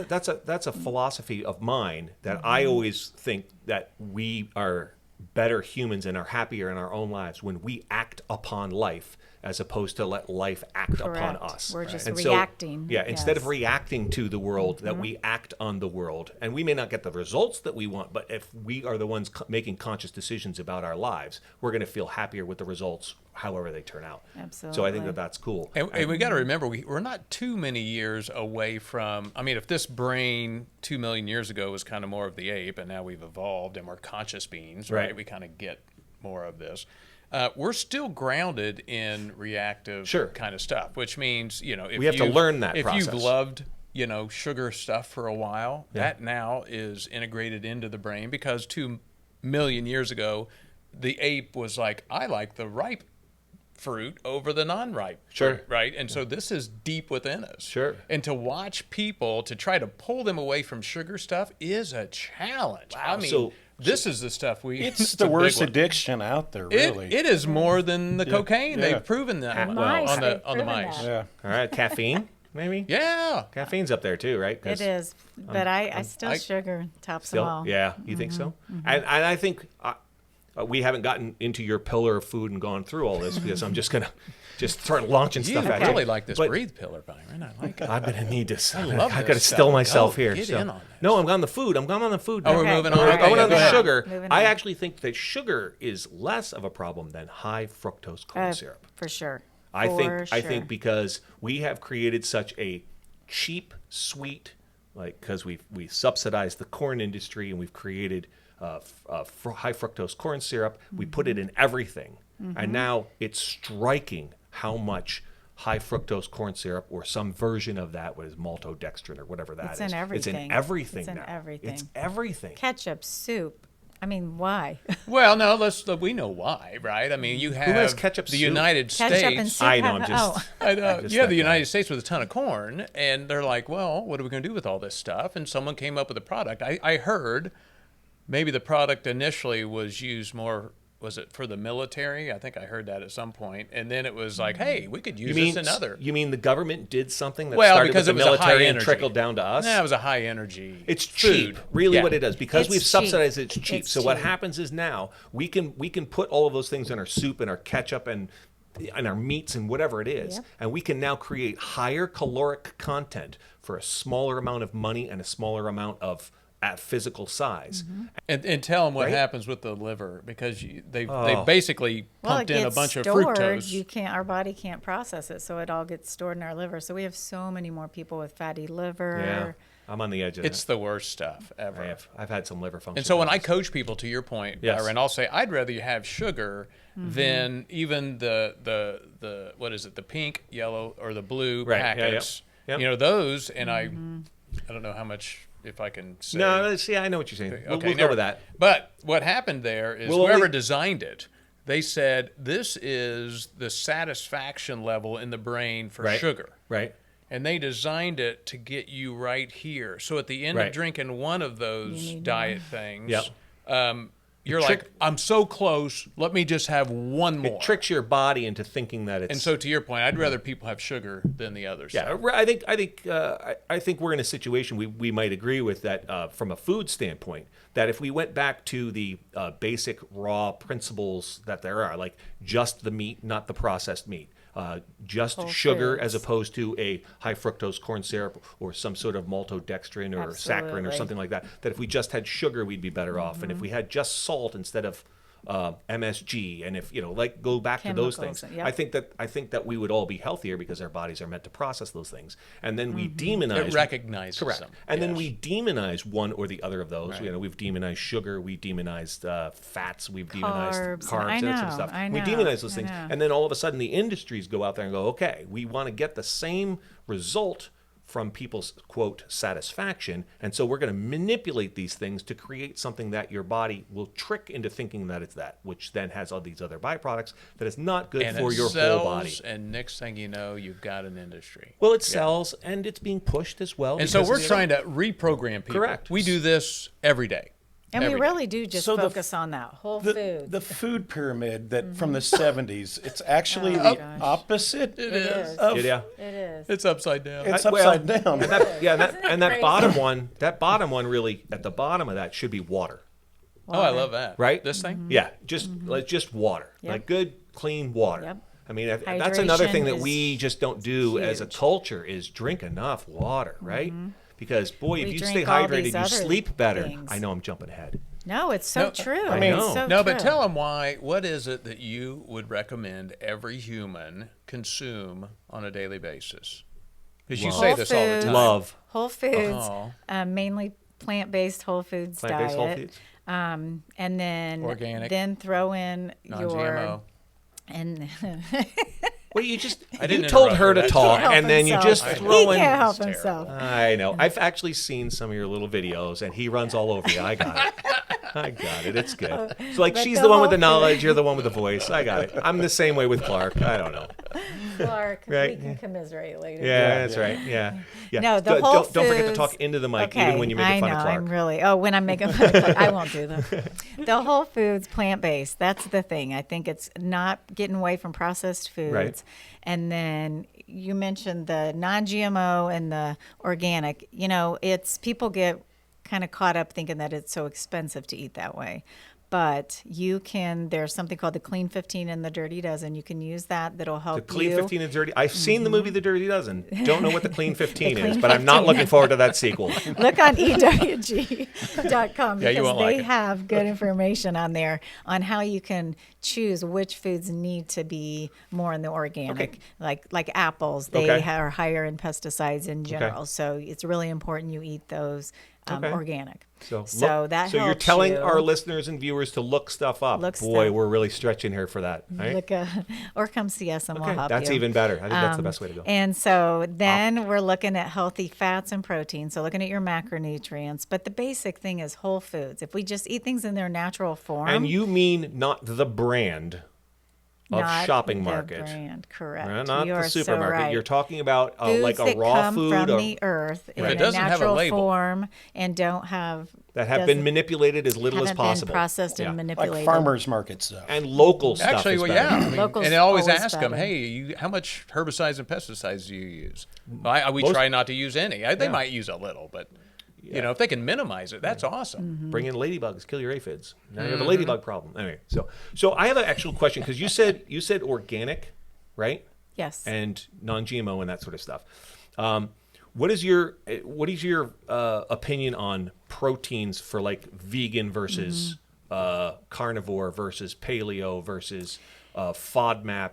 A: a philosophy of mine that I always think that we are better humans and are happier in our own lives when we act upon life as opposed to let life act upon
B: Correct.
A: us.
B: We're just
A: And
B: reacting,
A: yeah, instead of
B: yes.
A: reacting to the world, that we act on the world. And we may not get the results that we want, but if we are the ones making conscious decisions about our lives, we're going to feel happier with the results, however they turn out. So I think
B: Absolutely.
A: that that's cool.
D: And we got to remember, we're not too many years away from. I mean, if this brain 2 million years ago was kind of more of the ape, and now we've evolved and we're conscious beings, right?
A: Right.
D: We kind of get more of this. We're still grounded in reactive
A: Sure.
D: kind of stuff, which means if
A: We have to learn that
D: If you've
A: process.
D: loved sugar stuff for a while, that now is integrated into the brain because 2 million years ago, the ape was like, I like the ripe fruit over the non-ripe
A: Sure.
D: fruit, right? And so this is deep within us.
A: Sure.
D: And to watch people, to try to pull them away from sugar stuff is a challenge. I mean,
A: So-
D: this is the stuff we...
C: It's
D: a
C: the
D: big
C: worst
D: one.
C: addiction out there, really.
D: It is more than the cocaine.
C: Yeah.
D: They've proven that
B: The
D: on
B: mice,
D: the
B: they've
D: on the
B: proven
D: mice.
B: that.
C: Yeah.
A: All right, caffeine, maybe?
D: Yeah.
A: Caffeine's up there too, right? 'Cause
B: It is. But I still sugar tops them all.
A: Yeah, you think so? And I think we haven't gotten into your pillar of food and gone through all this because I'm just gonna start launching
D: You
A: stuff at
D: really
A: you.
D: like this
A: But
D: breathe pillar, Byron. I like it.
A: I'm gonna need to.
D: love
A: I
D: this
A: gotta
D: stuff.
A: still myself
D: Go,
A: here.
D: get
A: so.
D: in on this.
A: No, I'm on the food. I'm going on the food.
D: Oh,
A: now.
D: we're
B: Okay.
D: moving on.
B: All
A: We're
B: right,
A: going
D: Okay,
A: on
D: go
A: the
D: ahead.
A: sugar.
B: Moving
A: I
B: on.
A: actually think that sugar is less of a problem than high fructose corn syrup.
B: For sure.
A: I
B: For
A: think
B: sure.
A: because we have created such a cheap, sweet, because we subsidize the corn industry and we've created high fructose corn syrup. We put it in everything, and now it's striking how much high fructose corn syrup or some version of that, what is maltodextrin or whatever that is.
B: It's in everything.
A: It's in everything
B: It's in
A: now.
B: everything.
A: It's everything.
B: Ketchup, soup. I mean, why?
D: Well, no, we know why, right? I mean, you have
A: has ketchup
D: the
A: soup?
D: United
B: Ketchup
D: States.
B: and soup.
A: I know. I'm
B: have-
A: just.
D: I know.
A: Just
D: You have
A: that
D: the
A: guy.
D: United States with a ton of corn, and they're like, well, what are we going to do with all this stuff? And someone came up with a product. I heard maybe the product initially was used more was it for the military? I think I heard that at some point. And then it was like, hey, we could use
A: You mean
D: this in other.
A: You mean the government did something that
D: Well,
A: started
D: because
A: with the
D: it was a high
A: military and
D: energy.
A: trickled down to us?
D: Yeah, it was a high energy.
A: It's
D: food.
A: cheap, really.
D: Yeah.
A: What it does, because
B: It's
A: we've
B: cheap.
A: subsidized it, it's cheap.
B: It's
A: So what
B: cheap.
A: happens is now we can put all of those things in our soup and our ketchup and our meats and whatever it is,
B: Yep.
A: and we can now create higher caloric content for a smaller amount of money and a smaller amount of at physical size.
B: Mm-hmm.
D: And tell them what
A: Right?
D: happens with the liver, because they basically
B: Well,
D: pumped
B: it
D: in a
B: gets
D: bunch of
B: stored.
D: fructose.
B: You can't. Our body can't process it, so it all gets stored in our liver. So we have so many more people with fatty liver.
A: Yeah, I'm on the edge of
D: It's
A: that.
D: the worst stuff ever.
A: I've had some liver function.
D: And so when I
A: problems.
D: coach people, to your point,
A: Yes.
D: Byron, I'll say I'd rather you have sugar than even the what is it, the pink, yellow, or the blue
A: Right, yeah,
D: packets.
A: yep.
D: You know those, and I don't know how much, if I can say.
A: No, see, I know what you're saying. We'll go
D: never-
A: with that.
D: But what happened there is
A: We'll
D: whoever
A: only-
D: designed it, they said this is the satisfaction level in the brain for
A: Right.
D: sugar.
A: Right.
D: And they designed it to get you right here. So at the end
A: Right.
D: of drinking one of those
B: need
D: diet things,
A: Yep.
D: you're
A: trick-
D: like, I'm so close. Let me just have one more.
A: It tricks your body into thinking that it's.
D: And so to your point, I'd rather people have sugar than the others.
A: Yeah, I think we're in a situation we might agree with that from a food standpoint. That if we went back to the basic raw principles that there are, like just the meat, not the processed meat, just
B: Whole
A: sugar
B: foods.
A: as opposed to a high fructose corn syrup or some sort of maltodextrin or saccharin or
B: Absolutely.
A: something like that. That if we just had sugar, we'd be better off, and if we had just salt instead of MSG, and if like go back to those
B: Chemicals,
A: things,
B: yep.
A: I think that we would all be healthier because our bodies are meant to process those things, and then we demonize.
D: It recognizes
A: Correct.
D: them.
A: And then
D: Yes.
A: we demonize one or the other of those.
D: Right.
A: We've demonized sugar, we've demonized fats, we've demonized
B: Carbs.
A: carbs,
B: I
A: and that sort of
B: know,
A: stuff.
B: I
A: We
B: know,
A: demonize those
B: I
A: things,
B: know.
A: and then all of a sudden the industries go out there and go, okay, we want to get the same result from people's quote satisfaction, and so we're going to manipulate these things to create something that your body will trick into thinking that it's that, which then has all these other byproducts that is not good
D: And
A: for
D: it
A: your
D: sells,
A: whole body.
D: and next thing you know, you've got an industry.
A: Well, it sells, and it's being pushed as well.
D: And so
A: because
D: we're
A: it's-
D: trying to reprogram people.
A: Correct.
D: We do this every day.
B: And we
D: Every day.
B: really do just
C: So
B: focus on that whole food.
C: The food pyramid that from the 70s, it's actually
B: Oh,
C: the
B: gosh.
C: opposite
D: It
B: is.
D: is.
C: of
A: Yeah.
B: It is.
D: It's upside down.
C: it's
A: Well,
C: upside down.
A: And that, yeah, and that,
B: Isn't it
A: and that
B: crazy?
A: bottom one really, at the bottom of that should be water,
D: Oh, I love that.
A: right?
D: This thing?
A: Yeah, just water,
B: Yep.
A: like good, clean water.
B: Yep.
A: I mean, that's another thing that
B: Hydration
A: we
B: is
A: just don't do as a
B: huge.
A: culture is drink enough water, right? Because boy, if
B: We
A: you
B: drink
A: stay
B: all
A: hydrated,
B: these
A: you
B: other
A: sleep better.
B: things.
A: I know I'm jumping ahead.
B: No, it's so
D: No,
B: true.
A: I mean,
B: It's so
D: No, but
B: true.
D: tell them why. What is it that you would recommend every human consume on a daily basis? Because you
A: Love.
D: say
B: Whole
D: this all the
B: foods.
D: time.
A: Love
B: Whole foods,
D: Oh.
B: mainly plant-based whole foods
A: plant-based
B: diet.
A: whole foods.
B: And then
D: Organic.
B: Then throw in
D: Non-GMO.
B: your and
A: Well, you just
D: didn't
A: you told
D: interrupt
A: her
D: you.
A: to
D: That's
A: talk,
B: Help
A: and then you
B: himself.
A: just
B: He
A: throw in.
B: can't help
D: It's
B: himself.
A: I know. I've actually seen some of your little videos, and he runs all over you. I got it. I got it. It's good. It's like
B: But
A: she's
B: the
A: the one with
B: whole
A: the knowledge, you're the one with the voice. I got it. I'm the same way with Clark. I don't know.
B: Clark,
A: Right.
B: we can commiserate later.
A: Yeah, that's right. Yeah. Yeah.
B: No, the
A: Don't-
B: Whole
A: don't forget to
B: Foods-
A: talk into the mic,
B: Okay,
A: even when you make
B: I
A: fun
B: know,
A: of Clark.
B: I'm really. Oh, when I'm making fun of Clark, I won't do that. The Whole Foods plant-based. That's the thing. I think it's not getting away from processed foods.
A: Right.
B: And then you mentioned the non-GMO and the organic. It's people get kind of caught up thinking that it's so expensive to eat that way. But there's something called the Clean 15 and the Dirty Dozen. You can use that. That'll help
A: The Clean
B: you.
A: 15 is dirty. I've seen the movie The Dirty Dozen. Don't know what the Clean 15 is,
B: Clean
A: but I'm not
B: 15.
A: looking forward to that sequel.
B: Look on ewg.com
D: Yeah, you
B: because
D: won't
B: they
D: like it.
B: have good information on there on how you can choose which foods need to be more in the organic, like apples. They
A: Okay.
B: are higher in pesticides in general, so it's really important you eat those
A: Okay.
B: organic.
A: So
B: That
A: you're
B: helps
A: telling
B: you.
A: our listeners and viewers to look stuff up.
B: Look
A: Boy,
B: stuff.
A: we're really stretching here for that. Right?
B: Look, or come see us and we'll
A: Okay,
B: help
A: that's
B: you.
A: even better. I think that's the best way to go.
B: And so then we're looking at healthy fats and proteins. So looking at your macronutrients. But the basic thing is whole foods. If we just eat things in their natural form.
A: And you mean not the brand. of
B: not
A: shopping
B: the
A: market.
B: brand, correct.
A: Not
B: You
A: the
B: are so
A: supermarket.
B: right.
A: You're talking about
B: Foods
A: like a
B: that
A: raw
B: come
A: food
B: from
A: or,
B: the earth in
D: it
B: a
D: doesn't have a
B: natural
D: label.
B: form and don't have
A: that have been
B: doesn't-
A: manipulated as little as
B: haven't been
A: possible.
B: processed
A: Yeah.
B: and
C: Like
B: manipulated.
C: farmers market stuff.
A: And local stuff
D: Actually,
A: is
D: well,
A: better.
D: yeah. I mean,
B: Local's
D: and I always
B: always
D: ask them,
B: better.
D: hey, how much herbicides and pesticides do you use? We
A: Most-
D: try not to use any. They
A: Yeah.
D: might use a little, but if they can minimize it, that's awesome.
B: Mm-hmm.
A: Bring in ladybugs, kill your aphids. Now you have a ladybug problem. Anyway, so I have an actual question because you said organic, right?
B: Yes.
A: And non-GMO and that sort of stuff. What is your opinion on proteins for like vegan versus carnivore versus paleo versus FODMAP?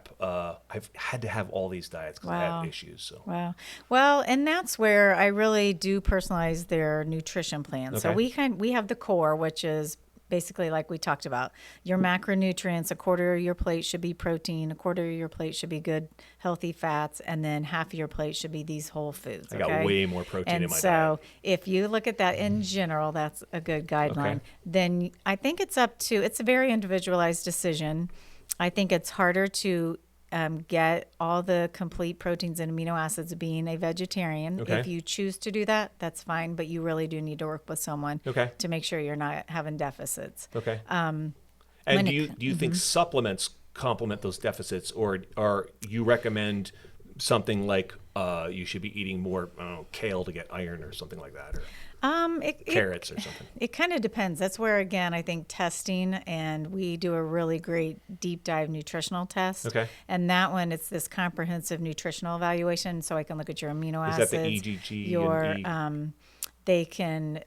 A: I've had to have all these diets because I
B: Wow.
A: had issues. So
B: Wow. Well, and that's where I really do personalize their nutrition plan. So
A: Okay.
B: we have the core, which is basically like we talked about. Your macronutrients, a quarter of your plate should be protein, a quarter of your plate should be good healthy fats, and then half of your plate should be these whole foods.
A: I got
B: okay?
A: way more protein
B: and
A: in my
B: so
A: diet.
B: if you look at that in general, that's a good guideline.
A: Okay.
B: Then I think it's a very individualized decision. I think it's harder to get all the complete proteins and amino acids being a vegetarian.
A: Okay.
B: If you choose to do that, that's fine, but you really do need to work with someone
A: Okay.
B: to make sure you're not having deficits.
A: Okay.
B: when
A: And do
B: it-
A: you think supplements complement those deficits, or you recommend something like you should be eating more kale to get iron or something like that, or carrots or something?
B: It kind of depends. That's where, again, I think testing, and we do a really great deep dive nutritional test.
A: Okay.
B: And that one, it's this comprehensive nutritional evaluation. So I can look at your amino
A: Is
B: acids.
A: that the EGG
B: Your,
A: and
B: they can,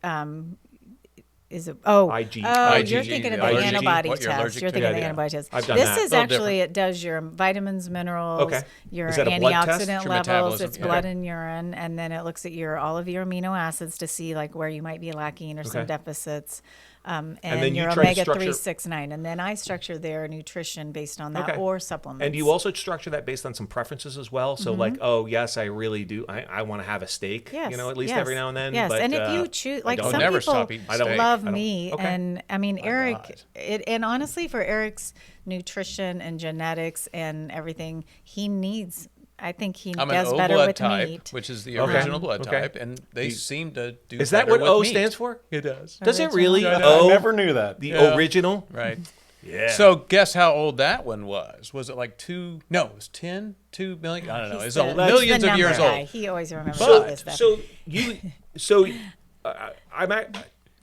B: is it, oh,
A: IG,
B: oh,
D: IgG,
B: you're thinking of the
D: allergy,
B: antibody
D: what you're
B: test.
D: allergic
B: You're
D: to.
B: thinking of the
A: Yeah, yeah.
B: antibody test.
A: I've done
B: This
A: that.
B: is
D: Little
B: actually, it does your vitamins, minerals,
A: Okay.
B: your
A: Is that a blood test?
B: antioxidant
D: Your
B: levels.
D: metabolism,
B: It's
D: yeah.
B: blood and urine. And then it looks at all of your amino acids to see like where you might be lacking or some
A: Okay.
B: deficits. And
A: then you
B: your
A: try to
B: omega
A: structure-
B: 3, 6, 9. And then I structure their nutrition based on that
A: Okay.
B: or supplements.
A: And do you also structure that based on some preferences as well? So like, oh yes, I really do. I want to have a steak,
B: Yes,
A: at least
B: yes,
A: every now and then.
B: Yes,
A: but,
B: and if you choose, like
A: don't
B: some
D: never
B: people
D: stop eating steak.
B: love
A: I don't-
B: meat,
A: okay.
B: and I mean Eric,
D: God.
B: and honestly for Eric's nutrition and genetics and everything, he needs. I think he
D: I'm an
B: does
D: O
B: better
D: blood
B: with
D: type,
B: meat.
D: which is the
A: Okay.
D: original blood
A: Okay.
D: type, and they seem to do.
A: Is that
D: better
A: what
D: with
A: O
D: meat.
A: stands for?
D: It does.
A: Does it really?
B: Original.
C: I
A: O,
C: never knew that.
A: the
D: Yeah.
A: original.
D: Right.
A: Yeah.
D: So guess how old that one was? Was it like 2? No, it was 10, 2 million. I don't know.
B: He's
D: It's
B: the-
D: a millions
B: the
D: of years
B: number guy.
D: old.
B: He always remembers
A: So,
B: all this stuff.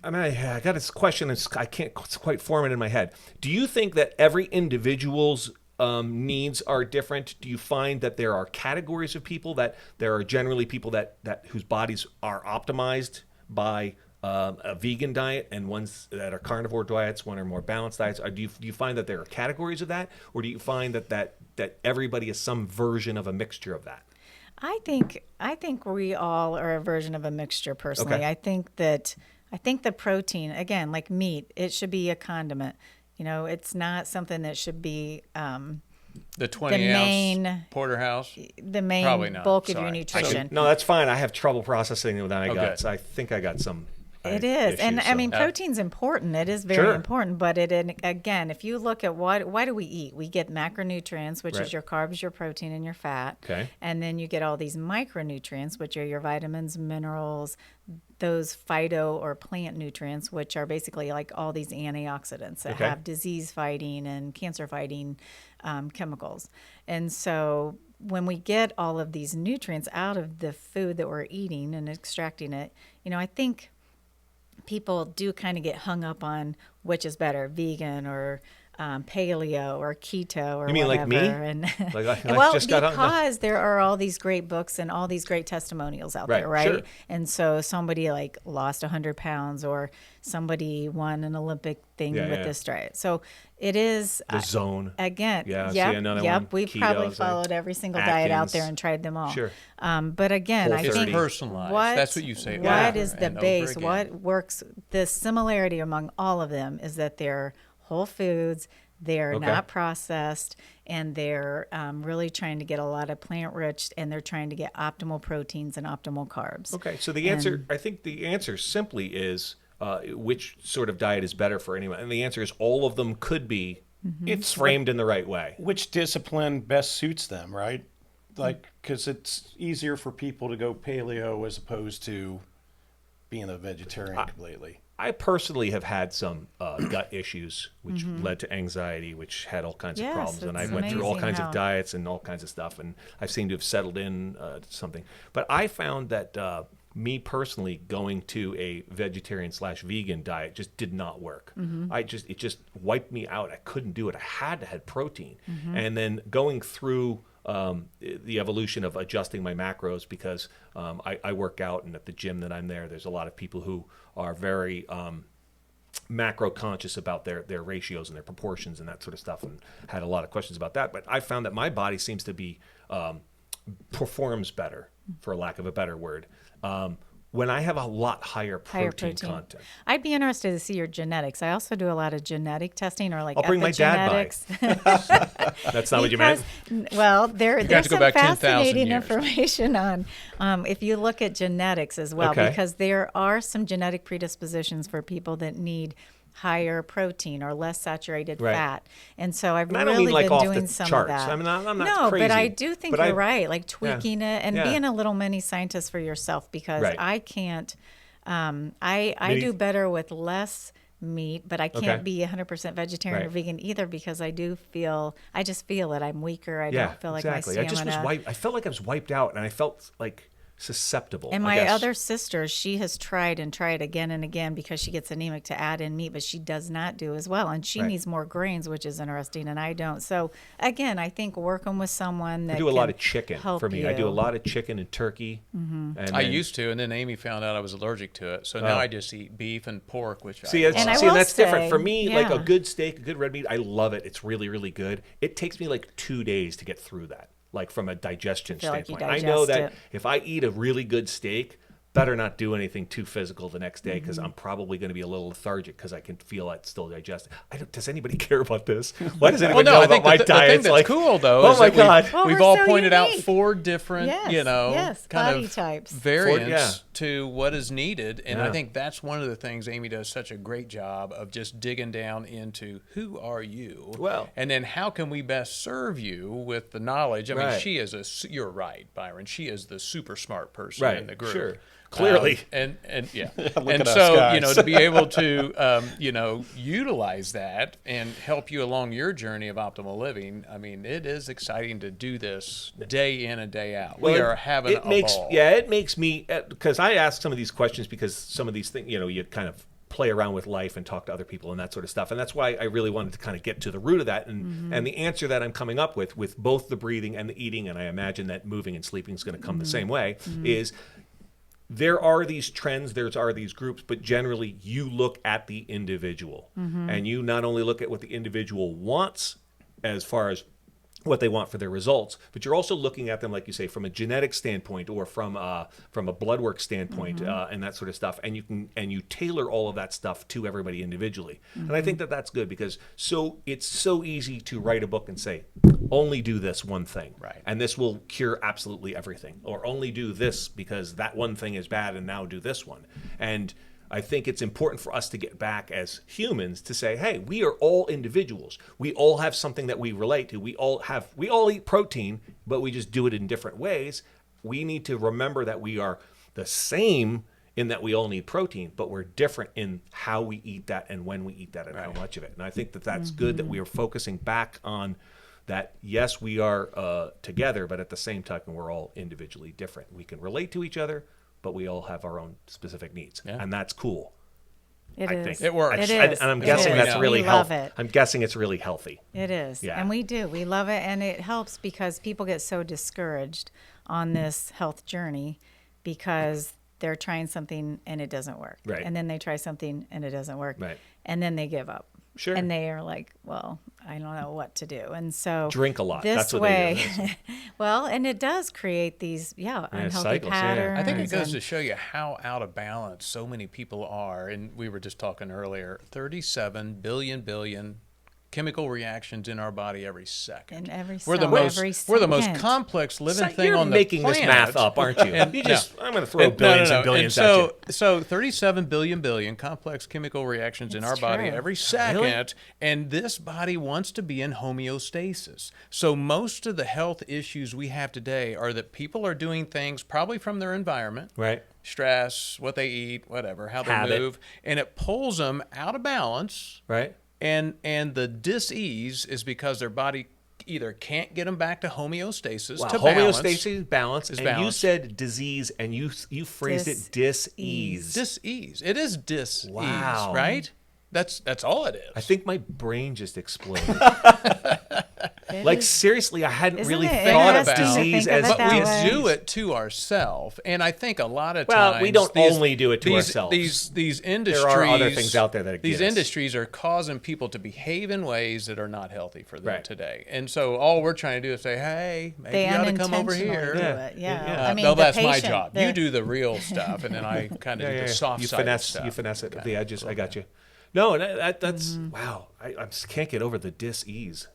A: I got this question. I can't quite form it in my head. Do you think that every individual's needs are different? Do you find that there are categories of people, that there are generally people that whose bodies are optimized by a vegan diet, and ones that are carnivore diets, one are more balanced diets? Or do you find that there are categories of that, or do you find that everybody is some version of a mixture of that?
B: I think we all are a version of a mixture personally.
A: Okay.
B: I think the protein, again, like meat, it should be a condiment. It's not something that should be
D: The 20
B: main-
D: ounce porterhouse.
B: the main
D: Probably not.
B: bulk of your
D: Sorry.
B: nutrition.
A: No, that's fine. I have trouble processing it with my
D: Okay.
A: guts. I think I got some.
B: It is, and
A: issues,
B: I mean,
A: so.
B: protein's important. It is very
A: Sure.
B: important, but again, if you look at why do we eat? We get macronutrients, which
A: Right.
B: is your carbs, your protein, and your fat.
A: Okay.
B: And then you get all these micronutrients, which are your vitamins, minerals, those phyto or plant nutrients, which are basically like all these antioxidants that
A: Okay.
B: have disease fighting and cancer fighting chemicals. And so when we get all of these nutrients out of the food that we're eating and extracting it, I think people do kind of get hung up on which is better, vegan or paleo or keto or
A: You mean like
B: whatever.
A: me?
B: And
A: Like I
B: well,
A: just got hung up.
B: because there are all these great books and all these great testimonials out
A: Right,
B: there, right?
A: sure.
B: And so somebody like lost 100 pounds or somebody won an Olympic thing
A: Yeah,
B: with
A: yeah.
B: this diet. So it is
A: The zone.
B: again.
A: Yeah, see
B: Yep,
A: another
B: yep.
A: one.
B: We've
A: Keto,
B: probably
A: it's like
B: followed every single diet out there
A: Atkins.
B: and tried them all.
A: Sure.
B: But again,
A: Whole
B: I
D: It's
A: 30.
B: think
D: personalized. That's what you say.
B: What
D: over
B: is the
D: and over
B: base?
D: again.
B: What works? The similarity among all of them is that they're whole foods. They're
A: Okay.
B: not processed, and they're really trying to get a lot of plant rich, and they're trying to get optimal proteins and optimal carbs.
A: Okay, so the answer, I think the answer simply is which sort of diet is better for anyone, and the answer is all of them could be
C: It's
A: framed in the right way.
C: which discipline best suits them, right? Like, because it's easier for people to go paleo as opposed to being a vegetarian completely.
A: I personally have had some gut issues, which led to anxiety, which had all kinds of
B: Yes,
A: problems. And I
B: it's
A: went through all
B: amazing
A: kinds
B: how-
A: of diets and all kinds of stuff. And I've seemed to have settled in to something. But I found that me personally going to a vegetarian/vegan diet just did not work. It just wiped me out. I couldn't do it. I had to have protein. And then going through the evolution of adjusting my macros, because I work out, and at the gym that I'm there's a lot of people who are very macro conscious about their ratios and their proportions and that sort of stuff, and had a lot of questions about that. But I found that my body seems to be performs better, for lack of a better word, when I have a lot higher protein content.
B: I'd be interested to see your genetics. I also do a lot of genetic testing, or like
A: I'll bring my dad by.
B: epigenetics.
A: That's not what you meant?
B: Well,
D: got
B: there's
D: to go
B: some
D: back 10,000
B: fascinating
D: years.
B: information on if you look at genetics as well,
A: Okay.
B: because there are some genetic predispositions for people that need higher protein or less saturated
A: Right.
B: fat. And so I've
A: And I don't
B: really
A: mean like
B: been
A: off
B: doing
A: the
B: some
A: charts.
B: of that.
A: I mean, I'm not
B: no,
A: crazy.
B: but I do think
A: But
B: you're right, like tweaking it and
A: Yeah.
B: being a little mini scientist for yourself, because
A: Right.
B: I can't I do better with less meat, but I can't
A: Okay.
B: be 100% vegetarian or
A: Right.
B: vegan either, because I just feel it. I'm weaker. I
A: Yeah,
B: don't feel
A: exactly.
B: like
A: I
B: my
A: just was
B: stamina.
A: I felt like I was wiped out, and I felt like susceptible.
B: And
A: I
B: my
A: guess.
B: other sister, she has tried and tried again and again, because she gets anemic, to add in meat, but she does not do as well. And she
A: Right.
B: needs more grains, which is interesting, and I don't. So again, I think working with someone that
A: I do a lot
B: can
A: of chicken
B: help
A: for me. I do a
B: you.
A: lot of chicken and turkey. And
D: I
A: then-
D: used to, and then Amy found out I was allergic to it. So now I just eat beef and pork, which
A: See,
D: I
A: it's,
B: And I
A: see,
B: will
A: and that's different
B: say,
A: for me. Like a
B: yeah.
A: good steak, a good red meat, I love it. It's really, really good. It takes me like 2 days to get through that, like from a digestion
B: feel like you
A: standpoint. I know
B: digest
A: that
B: it.
A: if I eat a really good steak, better not do anything too physical the next day, because I'm probably going to be a little lethargic because I can feel it still digested. Does anybody care about this? Why does anybody
D: Well, no,
A: know
D: I
A: about
D: think
A: my
D: the
A: diet?
D: thing
A: It's
D: that's
A: like,
D: cool, though,
A: oh
D: is
A: my
D: that
A: God.
B: Well,
D: we've
B: we're
D: all
B: so
D: pointed out
B: unique.
D: 4 different,
B: Yes,
D: kind
B: body
D: of
B: types.
D: variants
A: Yeah.
D: to what is needed. And
A: Yeah.
D: I think that's one of the things Amy does such a great job of, just digging down into who are you?
A: Well-
D: and then how can we best serve you with the knowledge? I mean,
A: Right.
D: she is you're right, Byron. She is the super smart person
A: Right,
D: in the group.
A: sure. Clearly.
D: And yeah.
C: Look
D: and
C: at us
D: so,
C: guys.
D: to be able to, utilize that and help you along your journey of optimal living, I mean, it is exciting to do this day in and day out. We are having a ball.
A: Yeah, it makes me, because I ask some of these questions, because some of these things, you kind of play around with life and talk to other people and that sort of stuff. And that's why I really wanted to kind of get to the root of that. And the answer that I'm coming up with both the breathing and the eating, and I imagine that moving and sleeping is going to come the same way, is there are these trends, there are these groups, but generally you look at the individual. And you not only look at what the individual wants as far as what they want for their results, but you're also looking at them, like you say, from a genetic standpoint, or from a blood work standpoint, and that sort of stuff. And you tailor all of that stuff to everybody individually. And I think that that's good, because it's so easy to write a book and say, only do this one thing,
D: Right.
A: and this will cure absolutely everything, or only do this because that one thing is bad, and now do this one. And I think it's important for us to get back as humans to say, hey, we are all individuals. We all have something that we relate to. We all eat protein, but we just do it in different ways. We need to remember that we are the same in that we all need protein, but we're different in how we eat that and when we eat that and how much of it. And I think that that's good, that we are focusing back on that. Yes, we are together, but at the same time, we're all individually different. We can relate to each other, but we all have our own specific needs, and that's cool.
B: It
A: I
B: is.
A: think
D: It works.
B: It
A: And
B: is.
A: I'm
B: It
A: guessing
B: is.
A: that's really
B: We love
A: healthy.
B: it.
A: I'm guessing it's really healthy.
B: It is.
A: Yeah.
B: And we do. We love it. And it helps because people get so discouraged on this health journey because they're trying something and it doesn't work.
A: Right.
B: And then they try something and it doesn't work.
A: Right.
B: And then they give up.
A: Sure.
B: And they are like, well, I don't know what to do. And so
A: Drink a lot.
B: This
A: That's what
B: way,
A: they do.
B: well, and it does create these, unhealthy
A: cycles, yeah.
B: patterns.
D: I think it goes
B: and-
D: to show you how out of balance so many people are. And we were just talking earlier, 37 billion chemical reactions in our body every second.
B: In every
D: we're the
B: cell,
D: most
B: every
D: we're the most
B: second.
D: complex living
A: So
D: thing
A: you're
D: on the
A: making
D: planet.
A: this math up, aren't you?
D: And-
A: You just, I'm going to throw
D: And-
A: billions
D: no.
A: and billions
D: and
A: at you.
D: so 37 billion complex chemical reactions in
B: It's
D: our body
B: true.
D: every second, and this body wants to be in homeostasis. So most of the health issues we have today are that people are doing things probably from their environment,
A: Right.
D: stress, what they eat, whatever, how they
A: Habit.
D: move, and it pulls them out of balance.
A: Right.
D: And the dis-ease is because their body either can't get them back to homeostasis,
A: Wow.
D: to balance.
A: Homeostasis, balance,
D: is
A: and
D: balance.
A: you said disease, and you phrased it dis-ease.
D: Dis-ease. It is dis-ease,
A: Wow.
D: right? That's all it is.
A: I think my brain just exploded.
B: It
A: Like
B: is-
A: seriously, I hadn't
B: Isn't
A: really
B: it
A: thought of
D: interesting to
A: disease
B: think of
A: as
B: it
D: But
B: that
D: we
B: way?
D: do it to ourselves, and I think a lot of
A: Well,
D: times
A: we don't only do it to ourselves.
D: These industries,
A: There are other things out there that
D: these
A: exist.
D: industries are causing people to behave in ways that are not healthy for them
A: Right.
D: today. And so all we're trying to do is say, hey, maybe
B: They
D: you ought to come over
B: unintentionally
D: here.
B: do
A: Yeah.
B: it. Yeah.
A: Yeah.
B: I mean,
D: no,
B: the
D: that's my
B: patient,
D: job.
B: the-
D: You do the real stuff, and then I kind of do the soft
A: You
D: side
A: finesse,
D: stuff.
A: you finesse it at the edges. I got
D: Okay.
A: you. No, and that's
B: Mm-hmm.
A: wow. I just can't get over the dis-ease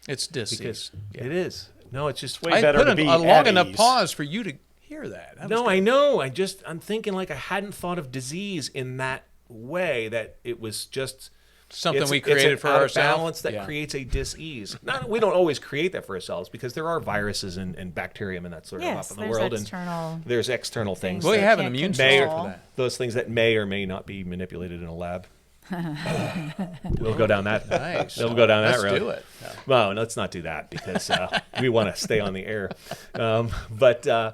D: It's dis-ease.
A: because
D: Yeah.
A: it is. No, it's just
C: way
D: I
C: better
D: put
C: to
D: a
C: be
D: long
C: at
D: enough
C: ease.
D: pause for you to hear that. That was
A: No,
D: good.
A: I know. I'm thinking like I hadn't thought of disease in that way. That it was just
D: Something we
A: it's
D: created
A: an
D: for
A: out of
D: ourselves.
A: balance that
D: Yeah.
A: creates a dis-ease. We don't always create that for ourselves because there are viruses and bacterium and that sort
B: Yes,
A: of up in the
B: there's
A: world,
B: external
A: and there's external things.
D: Well, we
B: that
D: have an
B: can't
D: immune
A: may
D: system
B: control.
D: for that.
A: those things that may or may not be manipulated in a lab. We'll go down that.
D: Nice.
A: We'll go down that
D: Let's
A: road.
D: do it. Yeah.
A: Well, let's not do that because we want to stay on the air. But I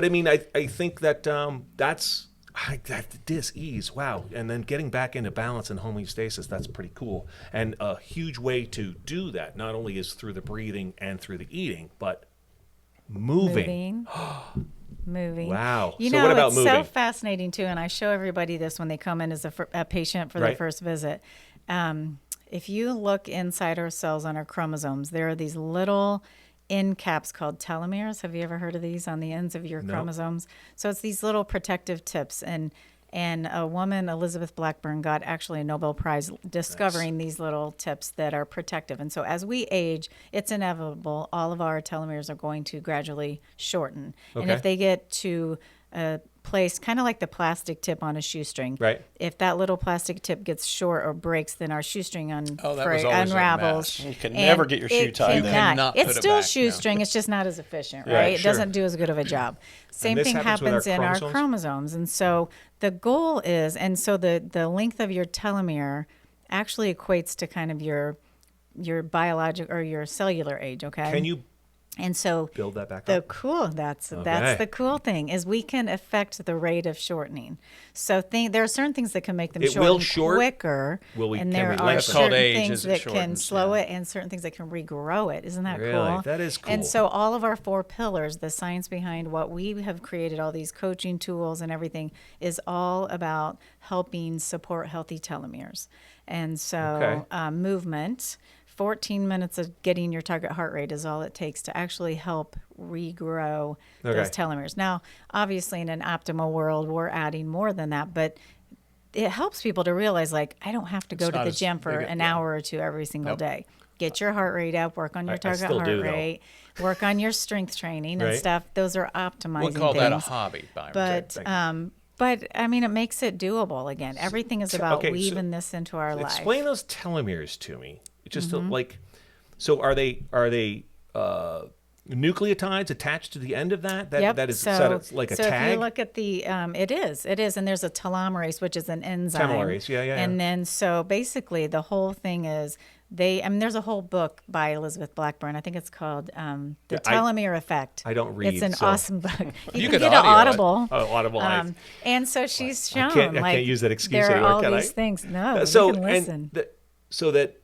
A: mean, I think that that dis-ease, wow. And then getting back into balance and homeostasis, that's pretty cool. And a huge way to do that not only is through the breathing and through the eating, but moving.
B: Moving.
A: Wow.
B: You
A: So
B: know,
A: what about
B: it's
A: moving?
B: so fascinating too, and I show everybody this when they come in as a patient for their
A: Right.
B: first visit. If you look inside our cells on our chromosomes, there are these little end caps called telomeres. Have you ever heard of these on the ends of your chromosomes? So it's these little protective tips, and a woman, Elizabeth Blackburn, got actually a Nobel Prize discovering these little tips that are protective. And so as we age, it's inevitable. All of our telomeres are going to gradually shorten. And
A: Okay.
B: if they get to a place, kind of like the plastic tip on a shoestring,
A: Right.
B: if that little plastic tip gets short or breaks, then our shoestring
D: Oh, that was always a
B: unravels.
D: mess.
C: You can
B: and
C: never get your shoe
B: it
C: tied.
D: You
C: then.
D: cannot
B: It's
D: put it
B: still
D: back, no.
B: shoestring. It's just not as efficient,
A: Yeah,
B: right? It
A: sure.
B: doesn't do as good of a job. Same
A: this
B: thing
A: happens with our
B: happens in our
A: chromosomes?
B: chromosomes. And so the goal is, and so the length of your telomere actually equates to kind of your biologic or your cellular age, okay?
A: Can you
B: And so
A: build that back
B: the
A: up?
B: that's
A: Okay.
B: the cool thing is we can affect the rate of shortening. So there are certain things that can make them
A: It will
B: shorten
A: short?
B: quicker,
A: Will we-
B: and
A: can
B: there
A: we
B: are
A: lengthen?
D: That's called
B: certain
D: age
B: things
D: as it
B: that can
D: shortens,
B: slow
D: yeah.
B: it, and certain things that can regrow it. Isn't that
A: Really?
B: cool?
A: That is cool.
B: And so all of our 4 pillars, the science behind what we have created, all these coaching tools and everything, is all about helping support healthy telomeres. And so
A: Okay.
B: movement. 14 minutes of getting your target heart rate is all it takes to actually help regrow those
A: Okay.
B: telomeres. Now, obviously, in an optimal world, we're adding more than that, but it helps people to realize, like, I don't have to go
D: It's
B: to
D: not
B: the
D: as
B: gym for
D: big a-
B: an
D: yeah.
B: hour or two every single
D: Nope.
B: day. Get your heart rate up, work on your
A: I
B: target
A: still
B: heart
A: do, though.
B: rate, work on your strength training and
A: Right.
B: stuff. Those are optimizing
D: We'll call
B: things.
D: that a hobby, Byron.
B: But I mean, it makes it doable. Again, everything is about
A: okay, so
B: weaving this into our life.
A: Explain those telomeres to me. Just
B: Mm-hmm.
A: like, so are they nucleotides attached to the end of that?
B: Yep.
A: That is
B: so
A: it's like a
B: so
A: tag.
B: if you look at the, it is, and there's a telomerase, which is an enzyme.
A: Telomerase, yeah.
B: And then so basically the whole thing is there's a whole book by Elizabeth Blackburn. I think it's called The
A: Yeah,
B: Telomere Effect.
A: I don't read,
B: It's an
A: so-
B: awesome book. You can
D: could
B: get it
D: audio it.
B: Audible.
A: Oh, Audible.
B: And so she's shown
A: I can't
B: like
A: use that excuse
B: there are
A: anymore,
B: all
A: can I?
B: these things. No,
A: so
B: you can listen.
A: so that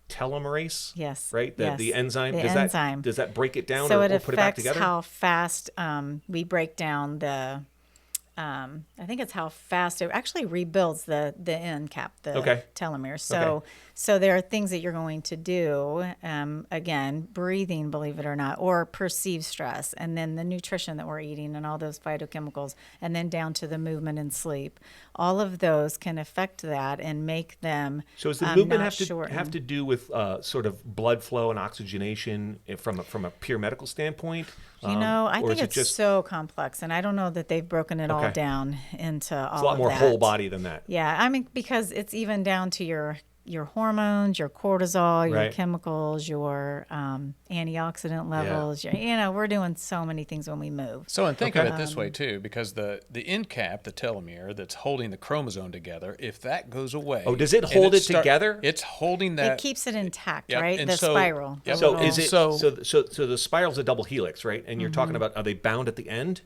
A: telomerase.
B: Yes.
A: Right. The
B: yes,
A: enzyme.
B: the
A: does
B: enzyme.
A: that break it down
B: So
A: or
B: it
A: put it back
B: affects
A: together?
B: how fast we break down I think it's how fast it actually rebuilds the end cap, the
A: Okay.
B: telomeres. So there are things that you're going to do, again, breathing, believe it or not, or perceived stress, and then the nutrition that we're eating and all those phytochemicals, and then down to the movement and sleep. All of those can affect that and make them
A: So does the movement
B: not
A: have to
B: shorten.
A: do with sort of blood flow and oxygenation from a pure medical standpoint?
B: You know, I
A: or
B: think
A: is it
B: it's
A: just
B: so complex, and I don't know that they've broken it all
A: Okay.
B: down into all
A: it's a lot
B: of
A: more
B: that.
A: whole body than that?
B: Yeah, I mean, because it's even down to your hormones, your cortisol, your
A: Right.
B: chemicals, your antioxidant levels. We're doing so many things when we move.
D: So, and think of
A: Okay.
D: it this way too, because the end cap, the telomere that's holding the chromosome together, if that goes away,
A: Oh, does it
D: and
A: hold it together?
D: It's holding that.
B: It keeps it intact,
D: Yep,
B: right?
D: and
B: The
D: so-
B: spiral.
D: yep.
B: the
A: So
B: little-
A: is it
D: So-
A: so the spiral's a double helix, right? And you're talking about, are they bound at the end?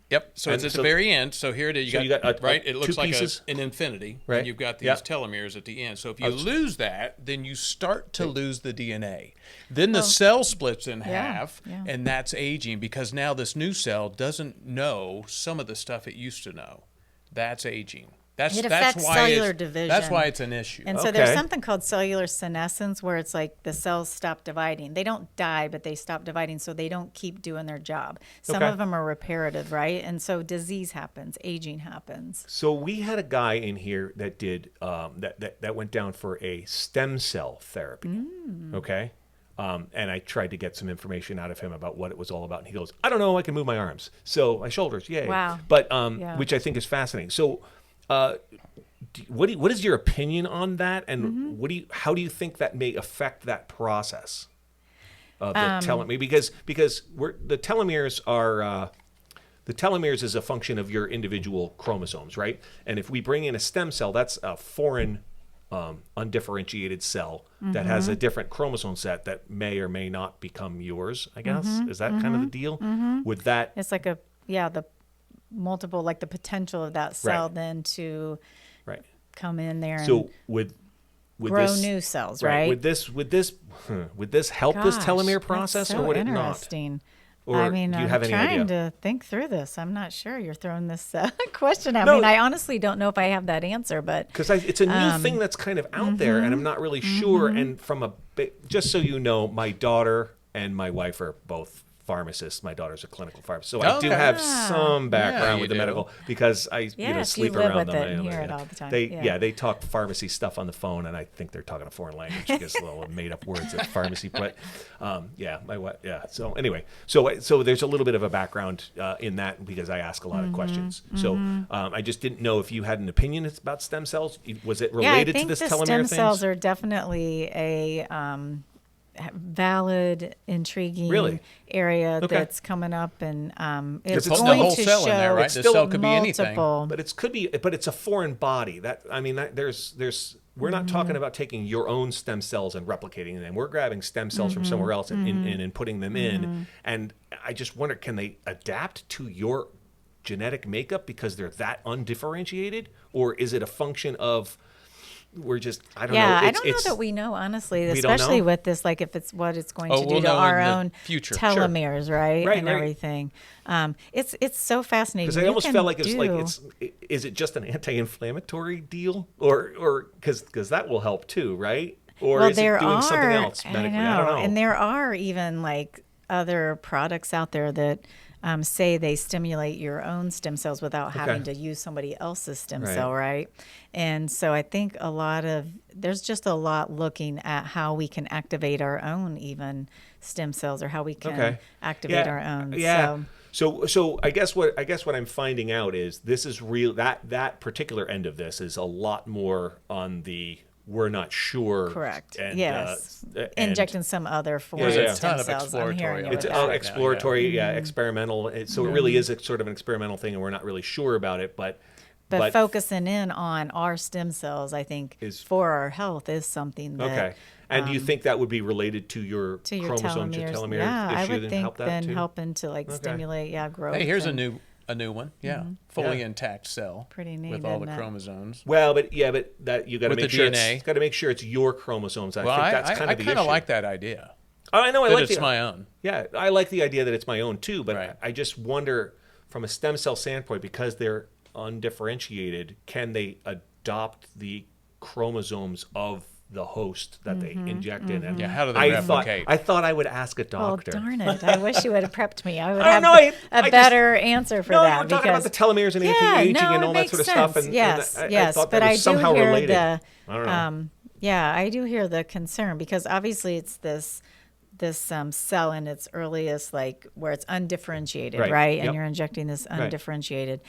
D: Yep. So
A: And
D: it's at
A: so-
D: the very end. So here it is.
A: So you got a-
D: right.
A: a
D: It looks
A: two
D: like
A: pieces?
D: an infinity.
A: Right.
D: And you've got these
A: Yep.
D: telomeres at the end. So if you lose that, then you start to lose the DNA. Then the cell splits in half,
B: yeah.
D: and that's aging because now this new cell doesn't know some of the stuff it used to know. That's aging. That's
B: It
D: that's
B: affects
D: why
B: cellular
D: it's,
B: division.
D: That's why it's an issue.
B: And so there's
A: Okay.
B: something called cellular senescence where it's like the cells stop dividing. They don't die, but they stop dividing, so they don't keep doing their job. Some
A: Okay.
B: of them are reparative, right? And so disease happens, aging happens.
A: So we had a guy in here that did that went down for a stem cell therapy. Okay. And I tried to get some information out of him about what it was all about. And he goes, I don't know, I can move my arms. So my shoulders, yay.
B: Wow.
A: But
B: Yeah.
A: which I think is fascinating. So what is your opinion on that? And how do you think that may affect that process of the telomere? Because the telomeres are the telomeres is a function of your individual chromosomes, right? And if we bring in a stem cell, that's a foreign undifferentiated cell that has a different chromosome set that may or may not become yours, I guess. Is that kind of the deal? Would that
B: It's like the multiple, like the potential of that cell
A: Right.
B: then to
A: right?
B: come in there and
A: So would
B: grow
A: this,
B: new cells, right?
A: Would this help this
B: Gosh,
A: telomere
B: that's
A: process,
B: so
A: or would it not?
B: interesting.
A: Or
B: I mean,
A: do you
B: I'm
A: have any
B: trying
A: idea?
B: to think through this. I'm not sure. You're throwing this question at
A: No.
B: me. And I honestly don't know if I have that answer, but
A: Because it's a new thing that's kind of out there, and I'm not really sure. And just so you know, my daughter and my wife are both pharmacists. My daughter's a clinical pharmacist, so I do
D: Okay.
A: have some background
D: you
A: with the
D: do.
A: medical because I
B: Yes, you
A: sleep
B: live
A: around
B: with
A: them.
B: it and hear it all the time.
A: They
B: Yeah.
A: they talk pharmacy stuff on the phone, and I think they're talking a foreign language because little made up words at pharmacy. But my wife. Yeah. So anyway, so there's a little bit of a background in that because I ask a lot of questions. So I just didn't know if you had an opinion about stem cells. Was it
B: yeah, I
A: related
B: think
A: to this
B: the
A: telomere
B: stem
A: thing?
B: cells are definitely a valid, intriguing
A: Really?
B: area
A: Okay.
B: that's coming up, and it's
A: it's
D: the
B: going
D: whole
B: to
D: cell
B: show
D: in there, right?
A: It's
D: The
A: still
D: cell could be anything.
B: multiple.
A: But it's a foreign body. There's we're not talking about taking your own stem cells and replicating them. We're grabbing stem cells from somewhere else and putting them in. And I just wonder, can they adapt to your genetic makeup because they're that undifferentiated, or is it a function of I don't know.
B: Yeah, I don't know that we know, honestly,
A: We don't
B: especially
A: know?
B: with this, like if it's what it's going to do
D: we'll
B: to
D: know
B: our
D: in the
B: own
D: future.
B: telomeres, right?
A: Right,
B: and
A: right.
B: everything. It's so fascinating.
A: Because I
B: You
A: almost
B: can
A: felt like
B: do-
A: is it just an anti-inflammatory deal, or because that will help too, right? Or
B: well,
A: is it
B: there
A: doing
B: are,
A: something else medically? I don't know.
B: And there are even like other products out there that say they stimulate your own stem cells without having to use somebody else's stem
A: Right.
B: cell, right? And so I think there's just a lot looking at how we can activate our own even stem cells, or how we can activate our own.
A: Yeah.
B: So,
A: So I guess what I'm finding out is this is real. That particular end of this is a lot more on the we're not sure.
B: correct.
A: And,
B: Yes.
A: and-
B: Injecting some other form
A: There's
B: of
A: a
B: stem
D: ton of
B: cells. I'm hearing
D: exploratory
B: you
A: It's
B: with
D: all
B: that.
A: exploratory, experimental. So it really is a sort of an experimental thing, and we're not really sure about it. But
B: focusing in on our stem cells, I think, for our health is something that
A: okay. And do you think that would be related to your
B: to your
A: chromosome
B: telomeres.
A: to telomere
B: Yeah, I
A: issue?
B: would
A: Then
B: think
A: help that
B: then
A: too?
B: helping to like stimulate, growth.
D: Hey, here's a
B: and-
D: new one. Yeah, fully intact cell.
B: Pretty neat,
D: with all the
B: isn't it?
D: chromosomes.
A: Well, but that you got to
D: With
A: make
D: the
A: sure
D: DNA.
A: got to make sure it's your chromosomes. I
D: Well,
A: think that's kind
D: I
A: of the
D: kind of
A: issue.
D: like that idea.
A: Oh, I know. I
D: That
A: like
D: it's
A: the,
D: my own.
A: Yeah, I like the idea that it's my own too. But
D: Right.
A: I just wonder, from a stem cell standpoint, because they're undifferentiated, can they adopt the chromosomes of the host that they inject in? And
D: Yeah, how do they replicate?
A: I thought I would ask a
B: Oh,
A: doctor.
B: darn it. I wish you would have prepped me. I would
A: I
B: have
A: don't know,
B: a better answer for
A: No,
B: that.
A: you were talking about the telomeres and anti-aging and all that sort of stuff. And
B: Yes,
A: I
B: yes.
A: thought
B: But
A: that
B: I
A: was
B: do
A: somehow
B: hear
A: related.
B: the,
A: I don't know.
B: yeah, I do hear the concern because obviously it's this cell in its earliest, like where it's undifferentiated,
A: Right.
B: right? And
A: Yep.
B: you're injecting this undifferentiated.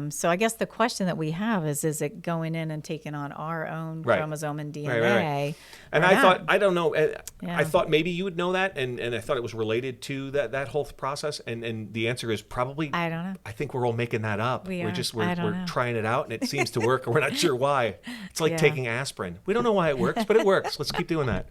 B: So I guess the question that we have is it going in and taking on our own
A: Right.
B: chromosome and DNA?
A: Right. And
B: or
A: I
B: not?
A: thought, I don't know, I
B: Yeah.
A: thought maybe you would know that, and I thought it was related to that whole process, and the answer is probably,
B: I don't know.
A: I think we're all making that up.
B: We
A: We're
B: are.
A: just,
B: I don't
A: we're
B: know.
A: trying it out, and it seems to work, and we're not sure why. It's like
B: Yeah.
A: taking aspirin. We don't know why it works, but it works. Let's keep doing that,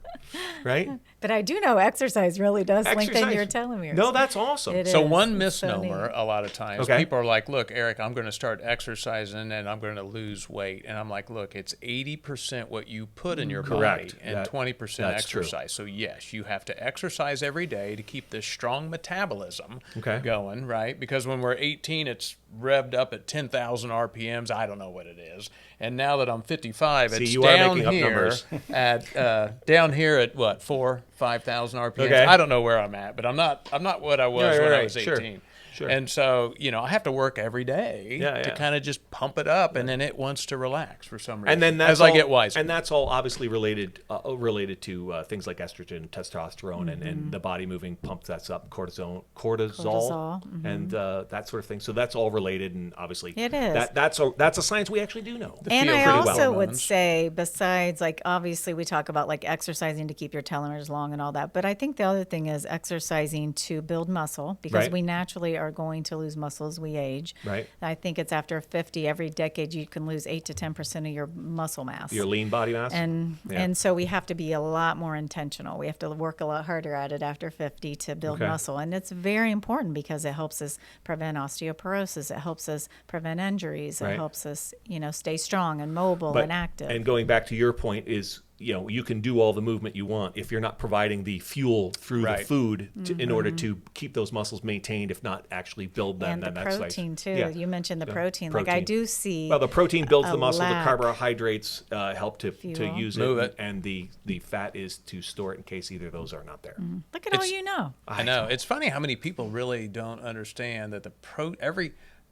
A: right?
B: But I do know exercise really does lengthen your
A: Exercise.
B: telomeres.
A: No, that's awesome.
B: It
D: So
B: is.
D: one
B: It's so
D: misnomer
B: neat.
D: a lot of times,
A: Okay.
D: people are like, look, Eric, I'm going to start exercising and I'm going to lose weight. And I'm like, look, it's 80% what you put in your
A: Correct.
D: body and
A: That-
D: 20%
A: that's true.
D: exercise. So yes, you have to exercise every day to keep this strong metabolism
A: Okay.
D: going, right? Because when we're 18, it's revved up at 10,000 RPMs. I don't know what it is. And now that I'm 55,
A: See,
D: it's
A: you are
D: down
A: making up
D: here
A: numbers.
D: at down here at what, 5,000 RPMs.
A: Okay.
D: I don't know where I'm at, but I'm not what I was when I was 18.
A: Sure.
D: And so, I have to work every day
A: Yeah,
D: to
A: yeah.
D: kind of just pump it up, and then it wants to relax for some reason.
A: And then that's
D: as I
A: all-
D: get wiser.
A: and that's all obviously related to things like estrogen, testosterone, and the body moving pumps that's up, cortisol,
B: Cortisol,
A: and that sort of thing. So that's all related, and obviously
B: It is.
A: That's a science we actually do know.
B: And
D: feel
B: I
D: pretty
B: also
D: well.
B: would say, besides, like, obviously we talk about like exercising to keep your telomeres long and all that, but I think the other thing is exercising to build muscle because
A: Right.
B: we naturally are going to lose muscle as we age.
A: Right.
B: I think it's after 50, every decade you can lose 8 to 10% of your muscle mass.
A: Your lean body mass,
B: And
A: Yeah.
B: and so we have to be a lot more intentional. We have to work a lot harder at it after 50 to build
A: Okay.
B: muscle. And it's very important because it helps us prevent osteoporosis. It helps us prevent injuries.
A: Right.
B: It helps us, stay strong and mobile and active.
A: And going back to your point is, you can do all the movement you want if you're not providing the fuel through the
D: Right.
A: food in order to keep those muscles maintained, if not actually build them.
B: And the
A: then that's like-
B: protein too.
A: Yeah.
B: You mentioned the
A: Yeah.
B: protein. Like I
A: Protein.
B: do see.
A: Well, the protein builds
B: a
A: the muscle. The
B: lack.
A: carbohydrates help to
B: Fuel.
A: use
D: Move
A: it,
D: it.
A: and the fat is to store it in case either of those are not there.
B: Look at all
D: It's-
B: you know.
D: I know. It's funny how many people really don't understand that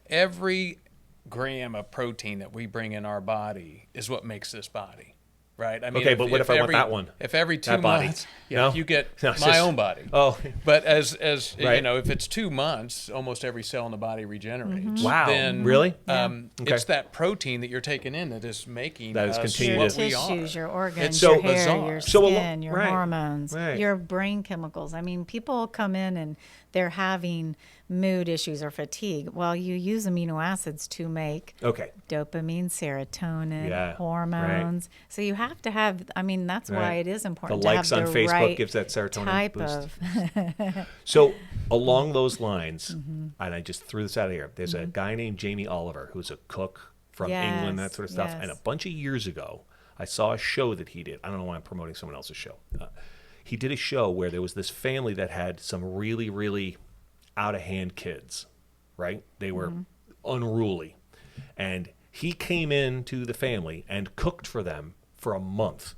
D: every gram of protein that we bring in our body is what makes this body. Right. I mean,
A: Okay, but what if I want that one?
D: If every 2
A: That body?
D: months,
A: No?
D: you get
A: No, it's
D: my
A: just-
D: own body.
A: Oh.
D: But as
A: Right.
D: if it's 2 months, almost every cell in the body regenerates.
A: Wow.
D: Then,
A: Really?
D: It's that protein that you're taking in that is making
A: That is
D: us
A: continuing
B: Your
A: to-
D: what we
B: tissues,
D: are.
B: your organs,
D: It's
B: your
D: so
B: hair,
D: bizarre.
B: your
A: So
B: skin, your
A: right,
B: hormones,
A: right.
B: your brain chemicals. I mean, people come in and they're having mood issues or fatigue. Well, you use amino acids to make
A: Okay.
B: dopamine, serotonin,
A: Yeah, right.
B: hormones. So you have to have. I mean, that's why
A: Right.
B: it is
A: The
B: important to
A: likes
B: have
A: on
B: the
A: Facebook
B: right
A: gives that serotonin
B: type
A: boost.
B: of.
A: So along those lines,
B: Mm-hmm.
A: and I just threw this out of here. There's a guy named Jamie Oliver who's a cook from England, that
B: Yes,
A: sort of stuff.
B: yes.
A: And a bunch of years ago, I saw a show that he did. I don't know why I'm promoting someone else's show. He did a show where there was this family that had some really, really out of hand kids, right? They were unruly. And he came into the family and cooked for them for a month.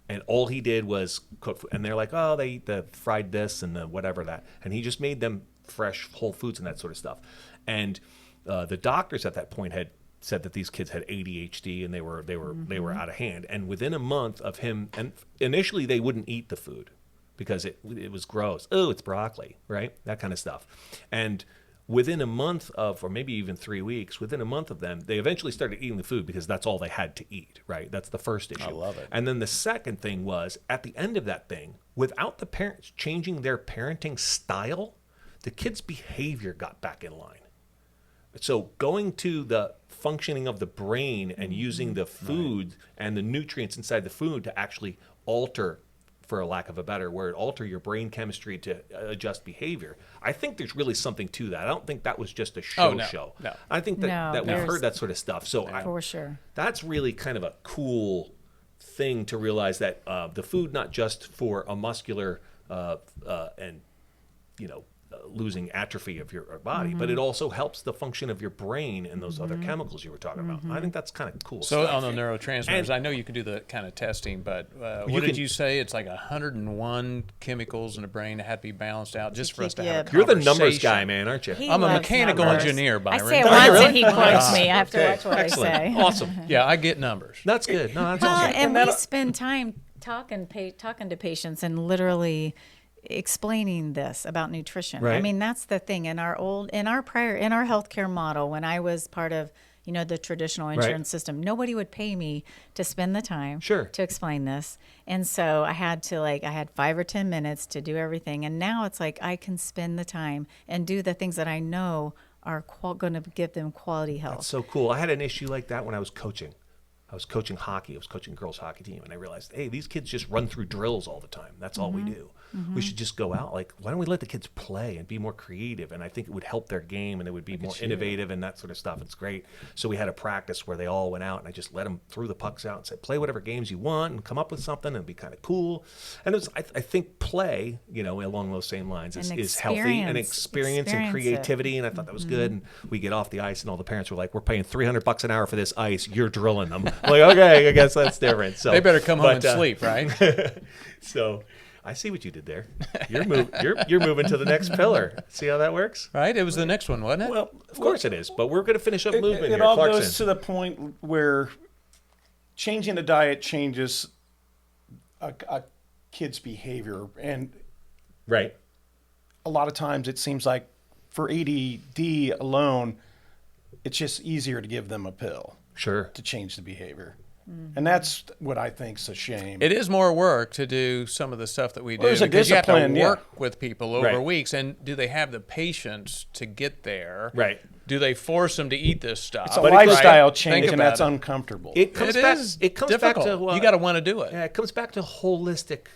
A: And all he did was cook food. And they're like, oh, they eat the fried this and the whatever that. And he just made them fresh whole foods and that sort of stuff. And the doctors at that point had said that these kids had ADHD and they were out of hand. And within a month of him, and initially they wouldn't eat the food because it was gross. Oh, it's broccoli, right? That kind of stuff. And within a month of, or maybe even 3 weeks, within a month of them, they eventually started eating the food because that's all they had to eat, right? That's the first issue.
D: I love it.
A: And then the second thing was, at the end of that thing, without the parents changing their parenting style, the kids' behavior got back in line. So going to the functioning of the brain and using the food and the nutrients inside the food to actually alter, for a lack of a better word, alter your brain chemistry to adjust behavior. I think there's really something to that. I don't think that was just a show.
D: No.
A: I think
B: No,
A: that we've
B: there's-
A: heard that sort of stuff. So
B: For sure.
A: that's really kind of a cool thing to realize that the food, not just for a muscular and losing atrophy of your body, but it also helps the function of your brain and those other chemicals you were talking about. I think that's kind of cool
D: So
A: stuff.
D: on the neurotransmitters,
A: And-
D: I know you can do the kind of testing, but what did you say? It's like 101 chemicals in the brain that had to be balanced out just for us to
B: keep
D: have a
B: you-
A: You're the numbers
D: conversation.
A: guy, man, aren't you?
B: He
D: I'm a
B: loves
D: mechanical
B: numbers.
D: engineer,
B: I
D: Byron.
B: say it
D: Oh,
B: once
A: really?
B: and he quotes me. I have to watch what
A: Excellent.
B: I say.
A: Awesome.
D: Yeah, I get numbers.
A: That's good. No, that's
B: Well,
A: awesome.
B: and
C: And
B: we
C: that-
B: spend time talking to patients and literally explaining this about nutrition. I
A: Right.
B: mean, that's the thing in our healthcare model. When I was part of the traditional insurance system, nobody would pay me to spend the time
A: Sure.
B: to explain this, and so I had 5 or 10 minutes to do everything. And now it's like I can spend the time and do the things that I know are going to give them quality health.
A: That's so cool. I had an issue like that when I was coaching. I was coaching hockey. I was coaching girls hockey team, and I realized, hey, these kids just run through drills all the time. That's all we do. We should just go out. Like, why don't we let the kids play and be more creative? And I think it would help their game, and it would be more innovative and that sort of stuff. It's great. So we had a practice where they all went out, and I just let them threw the pucks out and said, play whatever games you want and come up with something. And it'd be kind of cool. And it was, I think play, along those same lines is healthy and experience and
B: it.
A: creativity. And I thought that was good. And we get off the ice, and all the parents were like, we're paying $300 an hour for this ice. You're drilling them. I'm like, okay, I guess that's different. So
D: They better come home and sleep, right?
A: So I see what you did there. You're moving to the next pillar. See how that works?
D: Right? It was the next one, wasn't it?
A: Well, of course it is. But we're going to finish up movement
C: It
A: here.
C: all
A: Clarkson.
C: goes to the point where changing the diet changes a kid's behavior. And
A: Right.
C: a lot of times it seems like for ADD alone, it's just easier to give them a pill
A: Sure.
C: to change the behavior. And that's what I think's a shame.
D: It is more work to do some of the stuff that we do
C: Well, there's a
D: because you have to
C: discipline, yeah.
D: work with people over
A: Right.
D: weeks. And do they have the patience to get there?
A: Right.
D: Do they force them to eat this stuff?
C: It's a
A: But it goes-
C: lifestyle
D: Think
C: change, and
D: about
C: that's
D: it.
C: uncomfortable.
A: It comes
D: It
A: back.
D: is
A: It comes
D: difficult.
A: back to
D: You got to want to do it.
A: Yeah, it comes back to holistic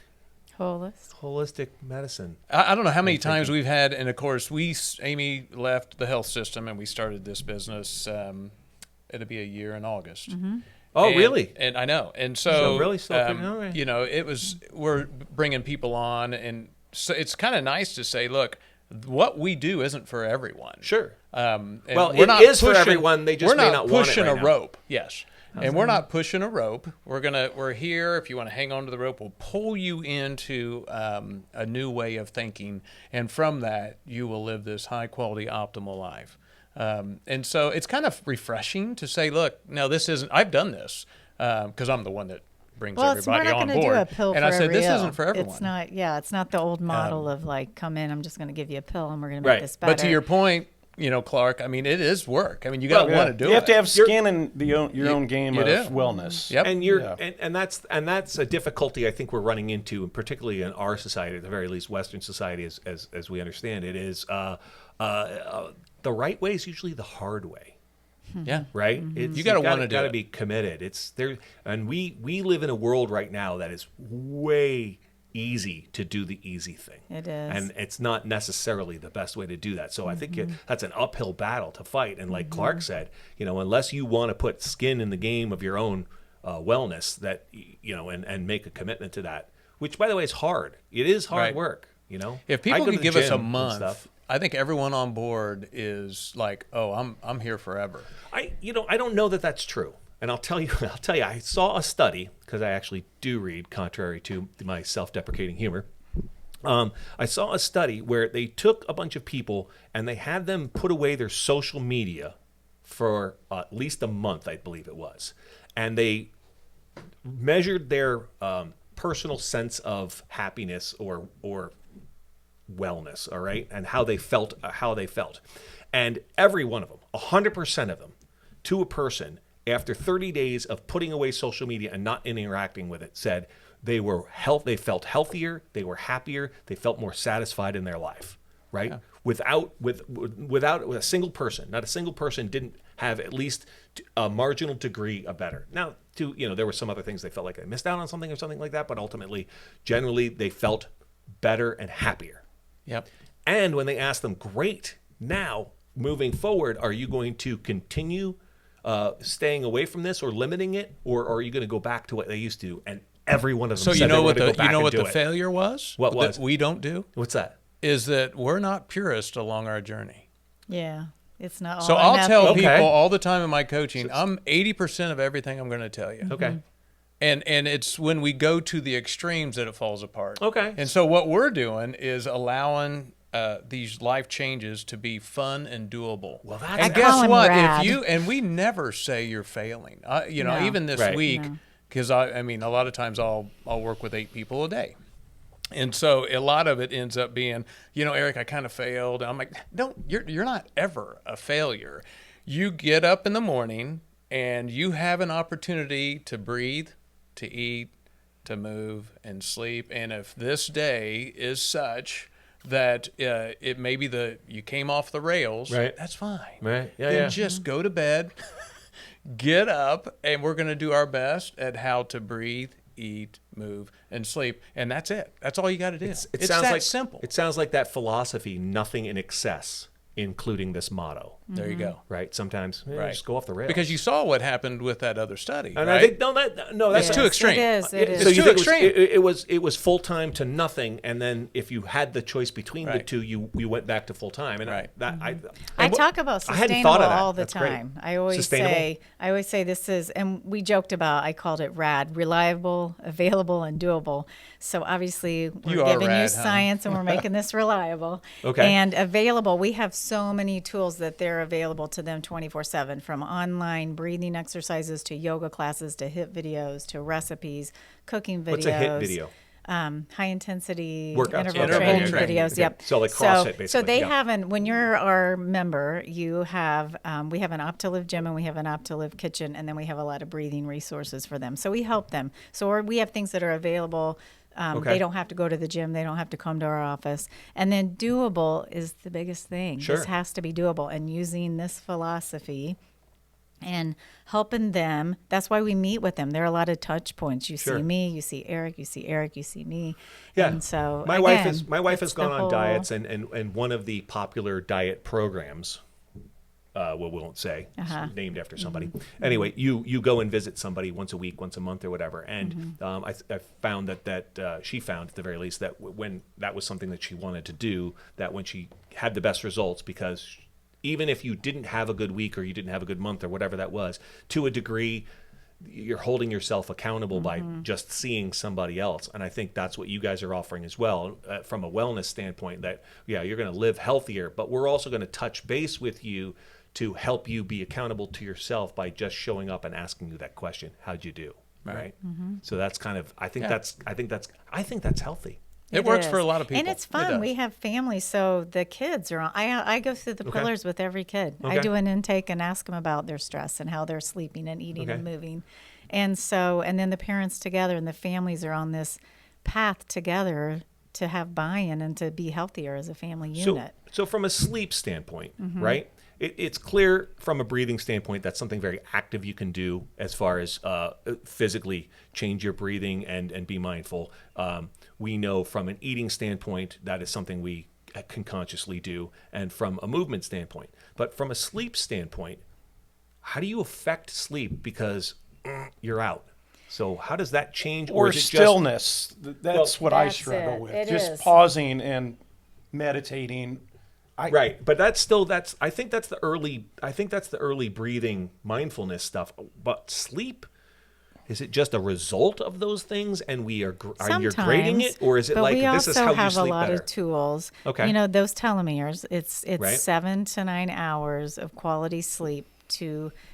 B: Holistic.
A: medicine.
D: I don't know how many times we've had, and of course, Amy left the health system and we started this business. It'll be a year in August.
A: Oh,
D: And-
A: really?
D: And I know. And so,
A: So really still pretty- all right.
D: we're bringing people on, and so it's kind of nice to say, look, what we do isn't for everyone.
A: Sure.
D: And
A: Well,
D: we're
A: it
D: not
A: is for
D: pushing-
A: everyone, they just
D: we're
A: may not want it
D: pushing
A: right
D: a
A: now.
D: rope. Yes. And we're not pushing a rope. We're here. If you want to hang on to the rope, we'll pull you into a new way of thinking, and from that, you will live this high quality, optimal life. And so it's kind of refreshing to say, look, no, this isn't. I've done this because I'm the one that brings
B: We're
D: everybody
B: not
D: on
B: going to
D: board.
B: do a pill
D: and
B: for
D: I said,
B: every
D: this
B: ill.
D: isn't for everyone.
B: It's not. Yeah, it's not the old model of like, come in. I'm just going to give you a pill, and we're going to
A: Right.
B: make this better.
D: But to your point, Clark, I mean, it is work. I mean, you got to want to do it.
C: You have to have skin in your own game
D: you
C: of
D: do.
C: wellness.
D: Yep.
A: And
C: Yeah.
A: that's a difficulty I think we're running into, and particularly in our society, at the very least, Western society, as we understand it, is the right way is usually the hard way.
D: Yeah.
A: Right?
D: You gotta wanna do
A: got to
D: it.
A: be committed. It's there, and we live in a world right now that is way easy to do the easy thing.
B: It is.
A: And it's not necessarily the best way to do that. So I think that's an uphill battle to fight. And like Clark said, unless you want to put skin in the game of your own wellness, that and make a commitment to that, which by the way is hard. It is hard
D: Right.
A: work.
D: If
A: I
D: people
A: go to
D: could
A: the
D: give us a
A: gym and
D: month,
A: stuff.
D: I think everyone on board is like, "Oh, I'm here forever."
A: I don't know that that's true. And I'll tell you, I saw a study, because I actually do read, contrary to my self-deprecating humor. I saw a study where they took a bunch of people and they had them put away their social media for at least a month, I believe it was. And they measured their personal sense of happiness or wellness, all right, and how they felt. And every one of them, 100% of them, to a person, after 30 days of putting away social media and not interacting with it, said they felt healthier, they were happier, they felt more satisfied in their life, right? Yeah. Without a single person, not a single person didn't have at least a marginal degree of better. Now, there were some other things they felt like they missed out on something or something like that, but ultimately, generally, they felt better and happier.
D: Yep.
A: And when they asked them, great, now moving forward, are you going to continue staying away from this or limiting it, or are you going to go back to what they used to? And every one of them
D: So
A: said
D: you know
A: they were
D: what
A: going to go back and do
D: the
A: it.
D: failure was?
A: What
D: that
A: was?
D: we don't do?
A: What's that?
D: is that we're not purists along our journey.
B: Yeah. It's not all
D: So
B: or
D: I'll
B: nothing.
D: tell
A: Okay.
D: people all the time in my coaching, I'm 80% of everything I'm going to tell you.
A: Okay.
D: And it's when we go to the extremes that it falls apart.
A: Okay.
D: And so what we're doing is allowing these life changes to be fun and doable.
A: Well, that's-
D: and
B: I
D: guess
B: call 'em
D: what?
B: rad.
D: If you and we never say you're failing.
B: No.
D: Even this
A: Right.
D: week,
B: No.
D: because I mean, a lot of times I'll work with 8 people a day. And so a lot of it ends up being, Eric, I kind of failed. And I'm like, no, you're not ever a failure. You get up in the morning and you have an opportunity to breathe, to eat, to move, and sleep. And if this day is such that it may be you came off the rails,
A: Right.
D: that's fine.
A: Right. Yeah,
D: Then
A: yeah.
D: just go to bed, get up, and we're going to do our best at how to breathe, eat, move, and sleep. And that's it. That's all you got to do.
A: It
D: It's
A: sounds
D: that
A: like
D: simple.
A: It sounds like that philosophy, nothing in excess, including this motto.
D: There you go.
A: Right? Sometimes
D: Right.
A: just go off the rails.
D: Because you saw what happened with that other study,
A: and
D: right?
A: I think that's
D: It's too extreme.
B: It is. It is.
A: So you
D: too
A: think
D: extreme.
A: it was full time to nothing, and then if you had the choice between the
D: Right.
A: two, you went back to full time. And
D: Right.
B: I talk about
A: I hadn't
B: sustainable
A: thought of that.
B: all the
A: That's great.
B: time. I always
A: Sustainable?
B: say this is, and we joked about, I called it RAD, reliable, available, and doable. So obviously we're
D: You are
B: giving
D: rad,
B: you
D: huh?
B: science and we're making this reliable.
A: Okay.
B: And available. We have so many tools that they're available to them 24/7, from online breathing exercises to yoga classes to HIIT videos to recipes, cooking videos.
A: What's a HIIT video?
B: High intensity
A: Workouts.
B: interval
A: Interval
B: training
A: training.
B: videos.
A: Okay.
B: Yep.
A: So like CrossFit, basically.
B: So they
A: Yeah.
B: haven't. When you're our member, you have we have an Optilive gym and we have an Optilive kitchen, and then we have a lot of breathing resources for them. So we help them. So we have things that are available.
A: Okay.
B: They don't have to go to the gym. They don't have to come to our office. And then doable is the biggest thing.
A: Sure.
B: This has to be doable. And using this philosophy and helping them. That's why we meet with them. There are a lot of touch points. You
A: Sure.
B: see me, you see Eric, you see Eric, you see me.
A: Yeah.
B: And so
A: my
B: again,
A: wife has
B: it's the
A: gone on
B: whole-
A: diets, and one of the popular diet programs, we won't say, it's
B: Uh-huh.
A: named after somebody. Anyway, you go and visit somebody once a week, once a month, or whatever. And I found that she found, at the very least, that when that was something that she wanted to do, that when she had the best results, because even if you didn't have a good week or you didn't have a good month or whatever that was, to a degree, you're holding yourself accountable by just seeing somebody else. And I think that's what you guys are offering as well, from a wellness standpoint, that, yeah, you're going to live healthier, but we're also going to touch base with you to help you be accountable to yourself by just showing up and asking you that question. How'd you do? Right. So that's kind of, I think
D: Yeah.
A: that's healthy.
D: It works for a lot of people.
B: And it's
D: It
B: fun.
D: does.
B: We have families, so the kids are on. I go through the
A: Okay.
B: pillars with every kid.
A: Okay.
B: I do an intake and ask them about their stress and how they're sleeping and eating and
A: Okay.
B: moving. And so, and then the parents together and the families are on this path together to have buy-in and to be healthier as a family unit.
A: So from a sleep standpoint, right? It's clear from a breathing standpoint that's something very active you can do as far as physically change your breathing and be mindful. We know from an eating standpoint that is something we can consciously do, and from a movement standpoint. But from a sleep standpoint, how do you affect sleep? Because you're out. So how does that change?
C: Or
A: is it just
C: stillness. That's what I
B: That's
C: struggle
B: it.
C: with.
B: It
C: Just
B: is.
C: pausing and meditating.
A: right? But I think that's the early breathing mindfulness stuff. But sleep, is it just a result of those things, and we are you grading it, or is it
B: but
A: like
B: we
A: this is
B: also
A: how you
B: have
A: sleep
B: a lot
A: better?
B: of tools.
A: Okay.
B: You know, those telomeres, it's
A: Right.
B: 7 to 9 hours of quality sleep.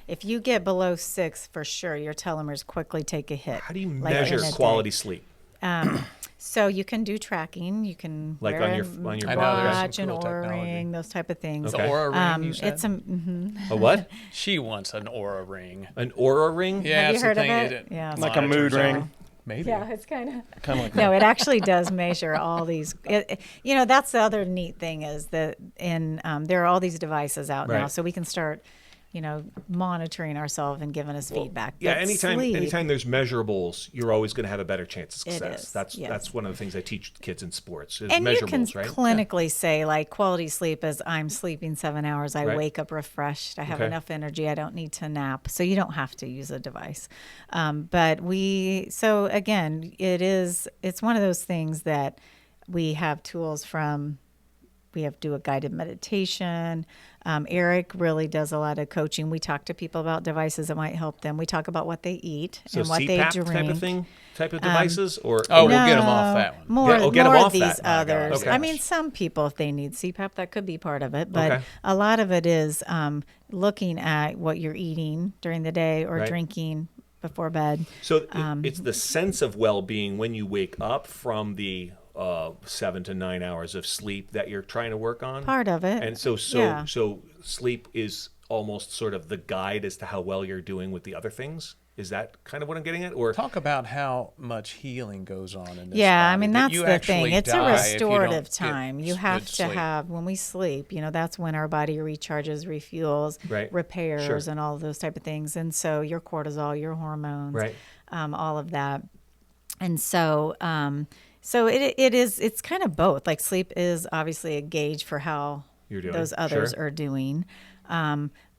B: If you get below 6, for sure, your telomeres quickly take a hit.
A: How do you
B: like
A: measure
B: in a day.
A: quality sleep?
B: So you can do tracking. You can
A: Like
B: wear
A: on your
D: I know, there's some
B: watch, an
D: cool
B: Oura
D: technology.
B: ring, those type of things.
D: The
A: Okay.
D: Aura ring, you said?
B: It's a
A: A what?
D: She wants an Aura ring.
A: An Aura ring?
D: Yeah,
B: Have you
D: it's the
B: heard of
D: thing,
B: it? Yeah, it's
C: Like a mood
D: monitors
C: ring.
D: all- Maybe.
B: yeah, it's kind of.
C: Kind of like
B: No, it actually does measure all these. That's the other neat thing is that there are all these devices out now,
A: Right.
B: so we can start, monitoring ourselves and giving us feedback.
A: Yeah,
B: But
A: anytime
B: sleep,
A: there's measurables, you're always going to have a better chance of
B: It
A: success.
B: is,
A: That's
B: yes.
A: one of the things I teach kids in sports is
B: and you can
A: measurables, right?
B: clinically say like quality sleep is I'm sleeping 7 hours, I
A: Right.
B: wake up refreshed, I have
A: Okay.
B: enough energy, I don't need to nap. So you don't have to use a device. So again, it's one of those things that we have tools from we have to do a guided meditation. Eric really does a lot of coaching. We talk to people about devices that might help them. We talk about what they eat
A: So
B: and what
A: CPAP
B: they drink.
A: type of thing, type of devices, or
D: we'll get them off that one.
B: More,
A: Yeah, get 'em
B: more
A: off
B: of these
A: that. My God.
B: others.
A: Okay.
B: I mean, some people, if they need CPAP, that could be part of it. But
A: Okay.
B: a lot of it is looking at what you're eating during the day or
A: Right.
B: drinking before bed.
A: So it's the sense of well-being when you wake up from the 7 to 9 hours of sleep that you're trying to work on.
B: Part of it.
A: And so
B: Yeah.
A: sleep is almost sort of the guide as to how well you're doing with the other things. Is that kind of what I'm getting at? Or
D: Talk about how much healing goes on in this
B: Yeah, I
D: body,
B: mean,
D: that
B: that's
D: you
B: the
D: actually
B: thing. It's a
D: die if you don't
B: restorative
D: get
B: time. You have
D: good
B: to
D: sleep.
B: have, when we sleep, that's when our body recharges, refuels,
A: Right.
B: repairs,
A: Sure.
B: and all of those type of things. And so your cortisol, your hormones,
A: Right.
B: all of that. And so, it's kind of both. Like sleep is obviously a gauge for how
A: You're doing.
B: those others
A: Sure.
B: are doing.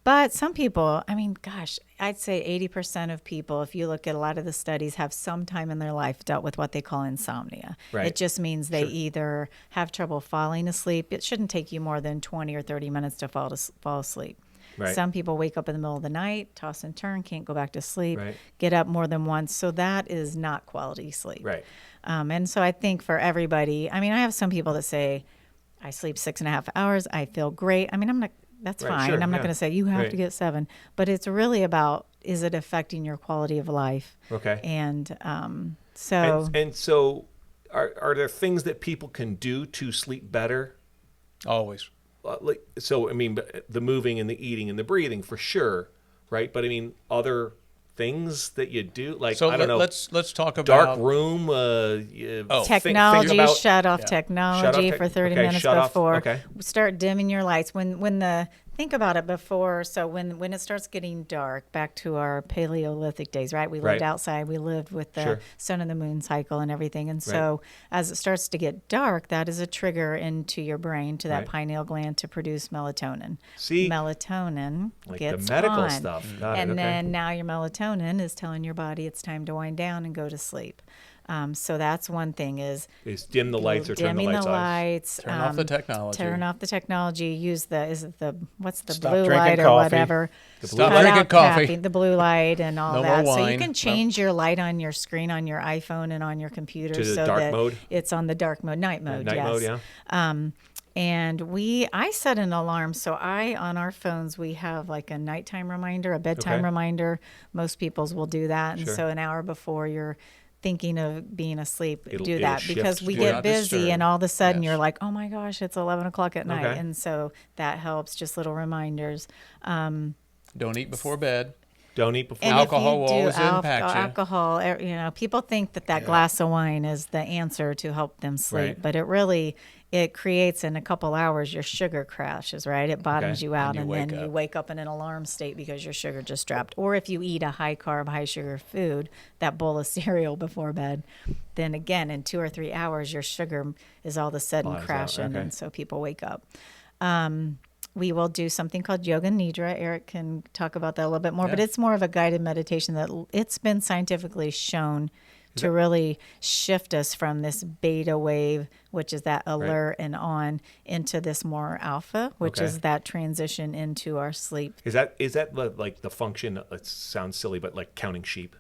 B: But some people, I mean, gosh, I'd say 80% of people, if you look at a lot of the studies, have some time in their life dealt with what they call insomnia.
A: Right.
B: It just means they
A: Sure.
B: either have trouble falling asleep. It shouldn't take you more than 20 or 30 minutes to fall asleep.
A: Right.
B: Some people wake up in the middle of the night, toss and turn, can't go back to sleep,
A: Right.
B: get up more than once. So that is not quality sleep.
A: Right.
B: And so I think for everybody, I mean, I have some people that say, I sleep 6.5 hours, I feel great. I mean, I'm not, that's
A: Right,
B: fine.
A: sure,
B: I'm not
A: yeah.
B: going to say you have
A: Right.
B: to get 7, but it's really about, is it affecting your quality of life?
A: Okay.
B: And so,
A: And so are there things that people can do to sleep better?
D: Always.
A: So, I mean, the moving and the eating and the breathing for sure, right? But I mean, other things that you do, like,
D: So
A: I don't know,
D: let's talk about
A: dark room,
B: technology,
A: think about,
B: shut off
A: Shut
B: technology
A: off
B: for 30
A: okay,
B: minutes
A: shut off,
B: before.
A: okay.
B: Start dimming your lights. Think about it before. So when it starts getting dark, back to our Paleolithic days, right? We lived
A: Right.
B: outside. We lived with the
A: Sure.
B: sun and the moon cycle and everything. And so as it starts to get dark, that is a trigger into your brain, to that
A: Right.
B: pineal gland, to produce melatonin.
A: See?
B: Melatonin
A: Like
B: gets
A: the medical
B: on.
A: stuff. Got it,
B: And
A: okay.
B: then now your melatonin is telling your body it's time to wind down and go to sleep. So that's one thing is
A: dim the lights or turn the
B: dimming
A: lights
B: the
A: off.
B: lights.
D: Turn off the technology.
B: Turn off the technology. Use what's the
C: Stop
B: blue
C: drinking
B: light or
C: coffee.
B: whatever.
D: Stop
B: Cut
D: drinking
B: out
D: coffee.
B: caffeine, the blue light and all
D: No more
B: that. So you
D: wine.
B: can change your light on your screen on your iPhone and on your computer
A: To the
B: so
A: dark
B: that
A: mode?
B: it's on the dark mode, night mode.
A: Night
B: yes.
A: mode, yeah.
B: And I set an alarm. So on our phones, we have like a nighttime reminder, a bedtime
A: Okay.
B: reminder. Most people's will do that. And
A: Sure.
B: so an hour before you're thinking of being asleep,
A: It'll
B: do that,
A: shift
B: because we
A: to
B: get
D: not
B: busy
D: disturb.
B: and all of a sudden
D: Yes.
B: you're like, oh my gosh, it's 11 o'clock at night.
A: Okay.
B: And so that helps, just little reminders.
D: Don't eat before bed.
A: Don't eat before.
B: And
D: Alcohol will
B: if you do
D: always impact you.
B: alcohol, people think that glass of wine is the answer to help them sleep,
A: Right.
B: but it creates in a couple hours your sugar crashes, right? It bottoms
A: Okay.
B: you out,
D: And you
B: and then
D: wake
B: you
D: up.
B: wake up in an alarm state because your sugar just dropped. Or if you eat a high carb, high sugar food, that bowl of cereal before bed, then again in 2 or 3 hours your sugar is all of a sudden
A: Bottoms out,
B: crashing,
A: okay.
B: and so people wake up. We will do something called Yoga Nidra. Eric can talk about that a little bit more, but
D: Yeah.
B: it's more of a guided meditation that it's been scientifically shown to really shift us from this beta wave, which is that alert and on, into this more alpha, which
A: Okay.
B: is that transition into our sleep.
A: Is that like the function? It sounds silly, but like counting sheep.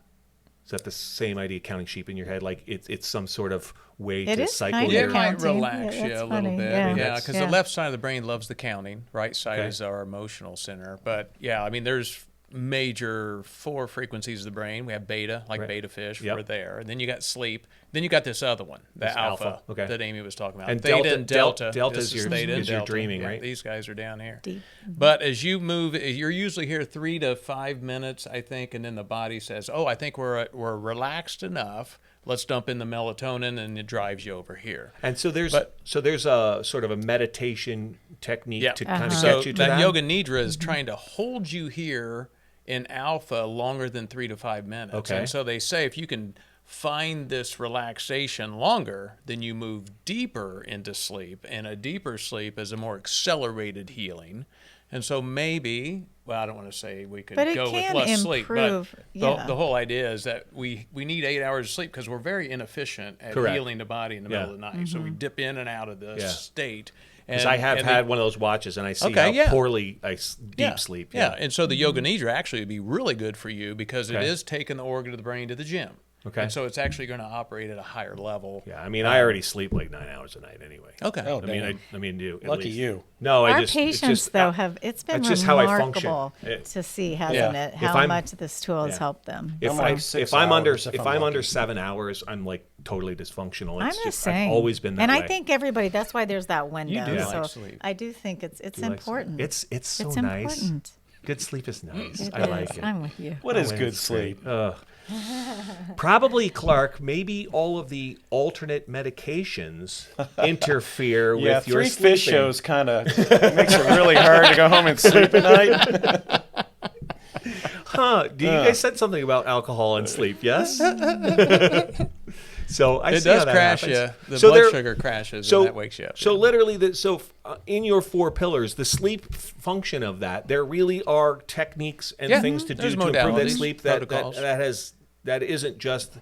A: Is that the same idea, counting sheep in your head? Like it's some sort of way
B: It
A: to
B: is
A: cycle
B: kind
D: Yeah,
B: of
D: it
A: your.
D: might
B: counting.
D: relax
B: Yeah,
D: you
B: that's
D: a
B: funny.
D: little bit.
B: Yeah.
D: Yeah, because
B: Yeah.
D: the left side of the brain loves the counting. Right side
A: Okay.
D: is our emotional center. But yeah, I mean, there's major 4 frequencies of the brain. We have beta, like
A: Right.
D: beta fish.
A: Yep.
D: We're there. And then you got sleep. Then you got this other one, the
A: This alpha. Okay.
D: that Amy was talking about.
A: And
D: theta
A: delta-
D: and delta.
A: delta
D: This
A: is your-
D: theta and
A: is your
D: delta.
A: dreaming,
D: Yeah,
A: right?
D: These guys are down here.
B: Deep.
D: But as you move, you're usually here 3 to 5 minutes, I think, and then the body says, "Oh, I think we're relaxed enough. Let's dump in the melatonin," and it drives you over here.
A: And so there's
D: But-
A: a sort of a meditation technique
D: Yeah.
A: to kind of
D: So
A: get you to
D: that
A: that.
D: yoga nidra is trying to hold you here in alpha longer than 3 to 5 minutes.
A: Okay.
D: And so they say if you can find this relaxation longer, then you move deeper into sleep, and a deeper sleep is a more accelerated healing. And so maybe, well, I don't want to say we could
B: But it
D: go with
B: can
D: less sleep, but
B: improve, yeah.
D: the whole idea is that we need 8 hours of sleep because we're very inefficient at
A: Correct.
D: healing the body in the
A: Yeah.
D: middle of the night. So we dip in and out of this
A: Yeah.
D: state.
A: Because I have had one of those watches, and I see how poorly deep sleep.
D: Yeah, and so the yoga nidra actually would be really good for you because it is taking the organ of the brain to the gym.
A: Okay.
D: And so it's actually going to operate at a higher level.
A: Yeah, I mean, I already sleep like 9 hours a night anyway.
D: Okay.
C: Oh,
A: I mean, you.
C: Lucky you.
A: No,
B: Our patients, though, it's been
A: that's just how I function.
B: remarkable to see, hasn't it, how much this tool has helped them.
A: If I'm under 7 hours, I'm like totally dysfunctional.
B: I'm just saying.
A: I've always been that
B: and
A: way.
B: I think everybody, that's why there's that window.
D: You do
B: so
D: like sleep.
B: I do think it's important.
A: It's so
B: it's
A: nice.
B: Important.
A: Good sleep is nice.
B: It
A: I
B: is.
A: like it.
B: I'm with you.
C: What is good sleep?
A: Probably, Clark, maybe all of the alternate medications interfere with your
C: three
A: sleeping.
C: fish shows kind of makes it really hard to go home and sleep at night.
A: Do you guys said something about alcohol and sleep? Yes. So I
D: it
A: see
D: does
A: how that
D: crash
A: happens.
D: you. The
A: So
D: blood
A: there-
D: sugar crashes,
A: So
D: and that wakes you up.
A: So literally, in your 4 pillars, the sleep function of that, there really are techniques and things to do
D: there's
A: to improve that
D: modalities,
A: sleep.
D: protocols.
A: That isn't just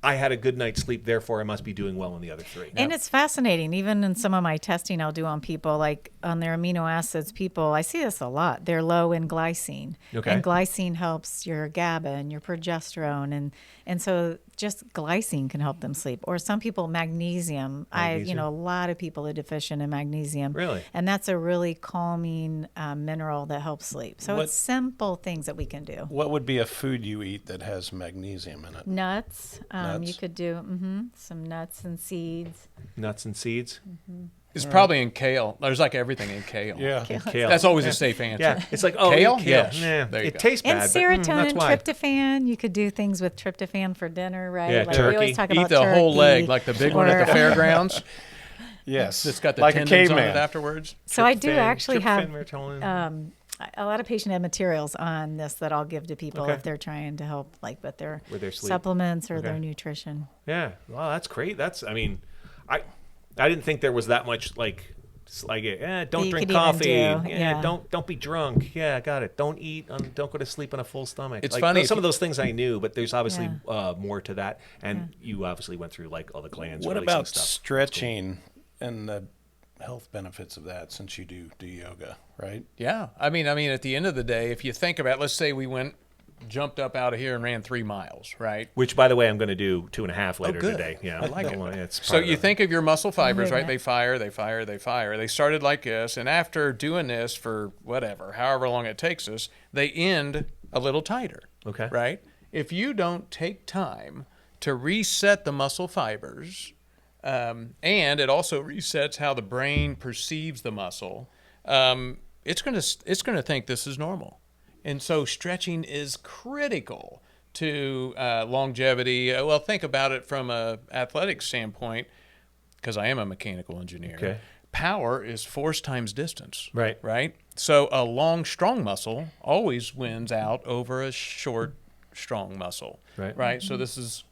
A: I had a good night's sleep, therefore I must be doing well in the other 3.
B: And it's fascinating. Even in some of my testing I'll do on people, like on their amino acids, people, I see this a lot. They're low in glycine.
A: Okay.
B: And glycine helps your GABA and your progesterone. And so just glycine can help them sleep. Or some people, magnesium. A lot of people are deficient in magnesium.
A: Really?
B: And that's a really calming mineral that helps sleep. So
C: What-
B: it's simple things that we can do.
C: What would be a food you eat that has magnesium in it?
B: Nuts. You
C: Nuts?
B: could do some nuts and seeds.
A: Nuts and seeds.
D: It's probably in kale. There's like everything in kale.
C: Yeah.
A: Kale.
D: That's always a safe answer.
A: Yeah, it's like
D: Kale?
A: eat
D: Yes.
A: Yeah.
D: There you
A: It
D: go.
A: tastes
B: And
A: bad,
B: serotonin,
A: but that's why.
B: tryptophan. You could do things with tryptophan for dinner, right?
A: Yeah,
B: like
A: turkey.
B: we always talk
D: Eat
B: about
D: the whole
B: turkey,
D: leg, like the big one at the
B: or-
D: fairgrounds.
C: Yes.
D: That's got the
C: like a
D: tendons on it
C: caveman.
D: afterwards.
B: So I do
A: Tryptophan,
B: actually have
A: melatonin.
B: a lot of patient ed materials on this that I'll give to people
A: Okay.
B: if they're trying to help, like with their
A: With their sleep.
B: supplements or their
A: Okay.
B: nutrition.
A: Yeah. Well, that's great. I didn't think there was that much like don't
B: You
A: drink
B: could even
A: coffee.
B: do, yeah.
A: Don't be drunk. Yeah, got it. Don't eat. Don't go to sleep on a full stomach.
D: It's
A: like,
D: funny
A: Some
D: if
A: of those things I knew, but there's obviously
B: Yeah.
A: more to that. And you obviously went through like all the glands.
C: What
A: releasing
C: about
A: stuff.
C: stretching and the health benefits of that since you do yoga, right?
D: Yeah. I mean, at the end of the day, if you think about, let's say we jumped up out of here and ran 3 miles, right?
A: Which, by the way, I'm going to do 2.5 later
D: good.
A: today. Yeah,
D: I like it.
A: It's
D: So
A: part of
D: you
A: the-
D: think of your muscle fibers, right?
B: Yeah.
D: They fire. They started like this, and after doing this for however long it takes us, they end a little tighter.
A: Okay.
D: Right? If you don't take time to reset the muscle fibers, and it also resets how the brain perceives the muscle, it's gonna think this is normal. And so stretching is critical to longevity. Well, think about it from a athletic standpoint, because I am a mechanical engineer.
A: Okay.
D: Power is force times distance.
A: Right.
D: Right? So a long, strong muscle always wins out over a short, strong muscle.
A: Right.
D: Right? So this is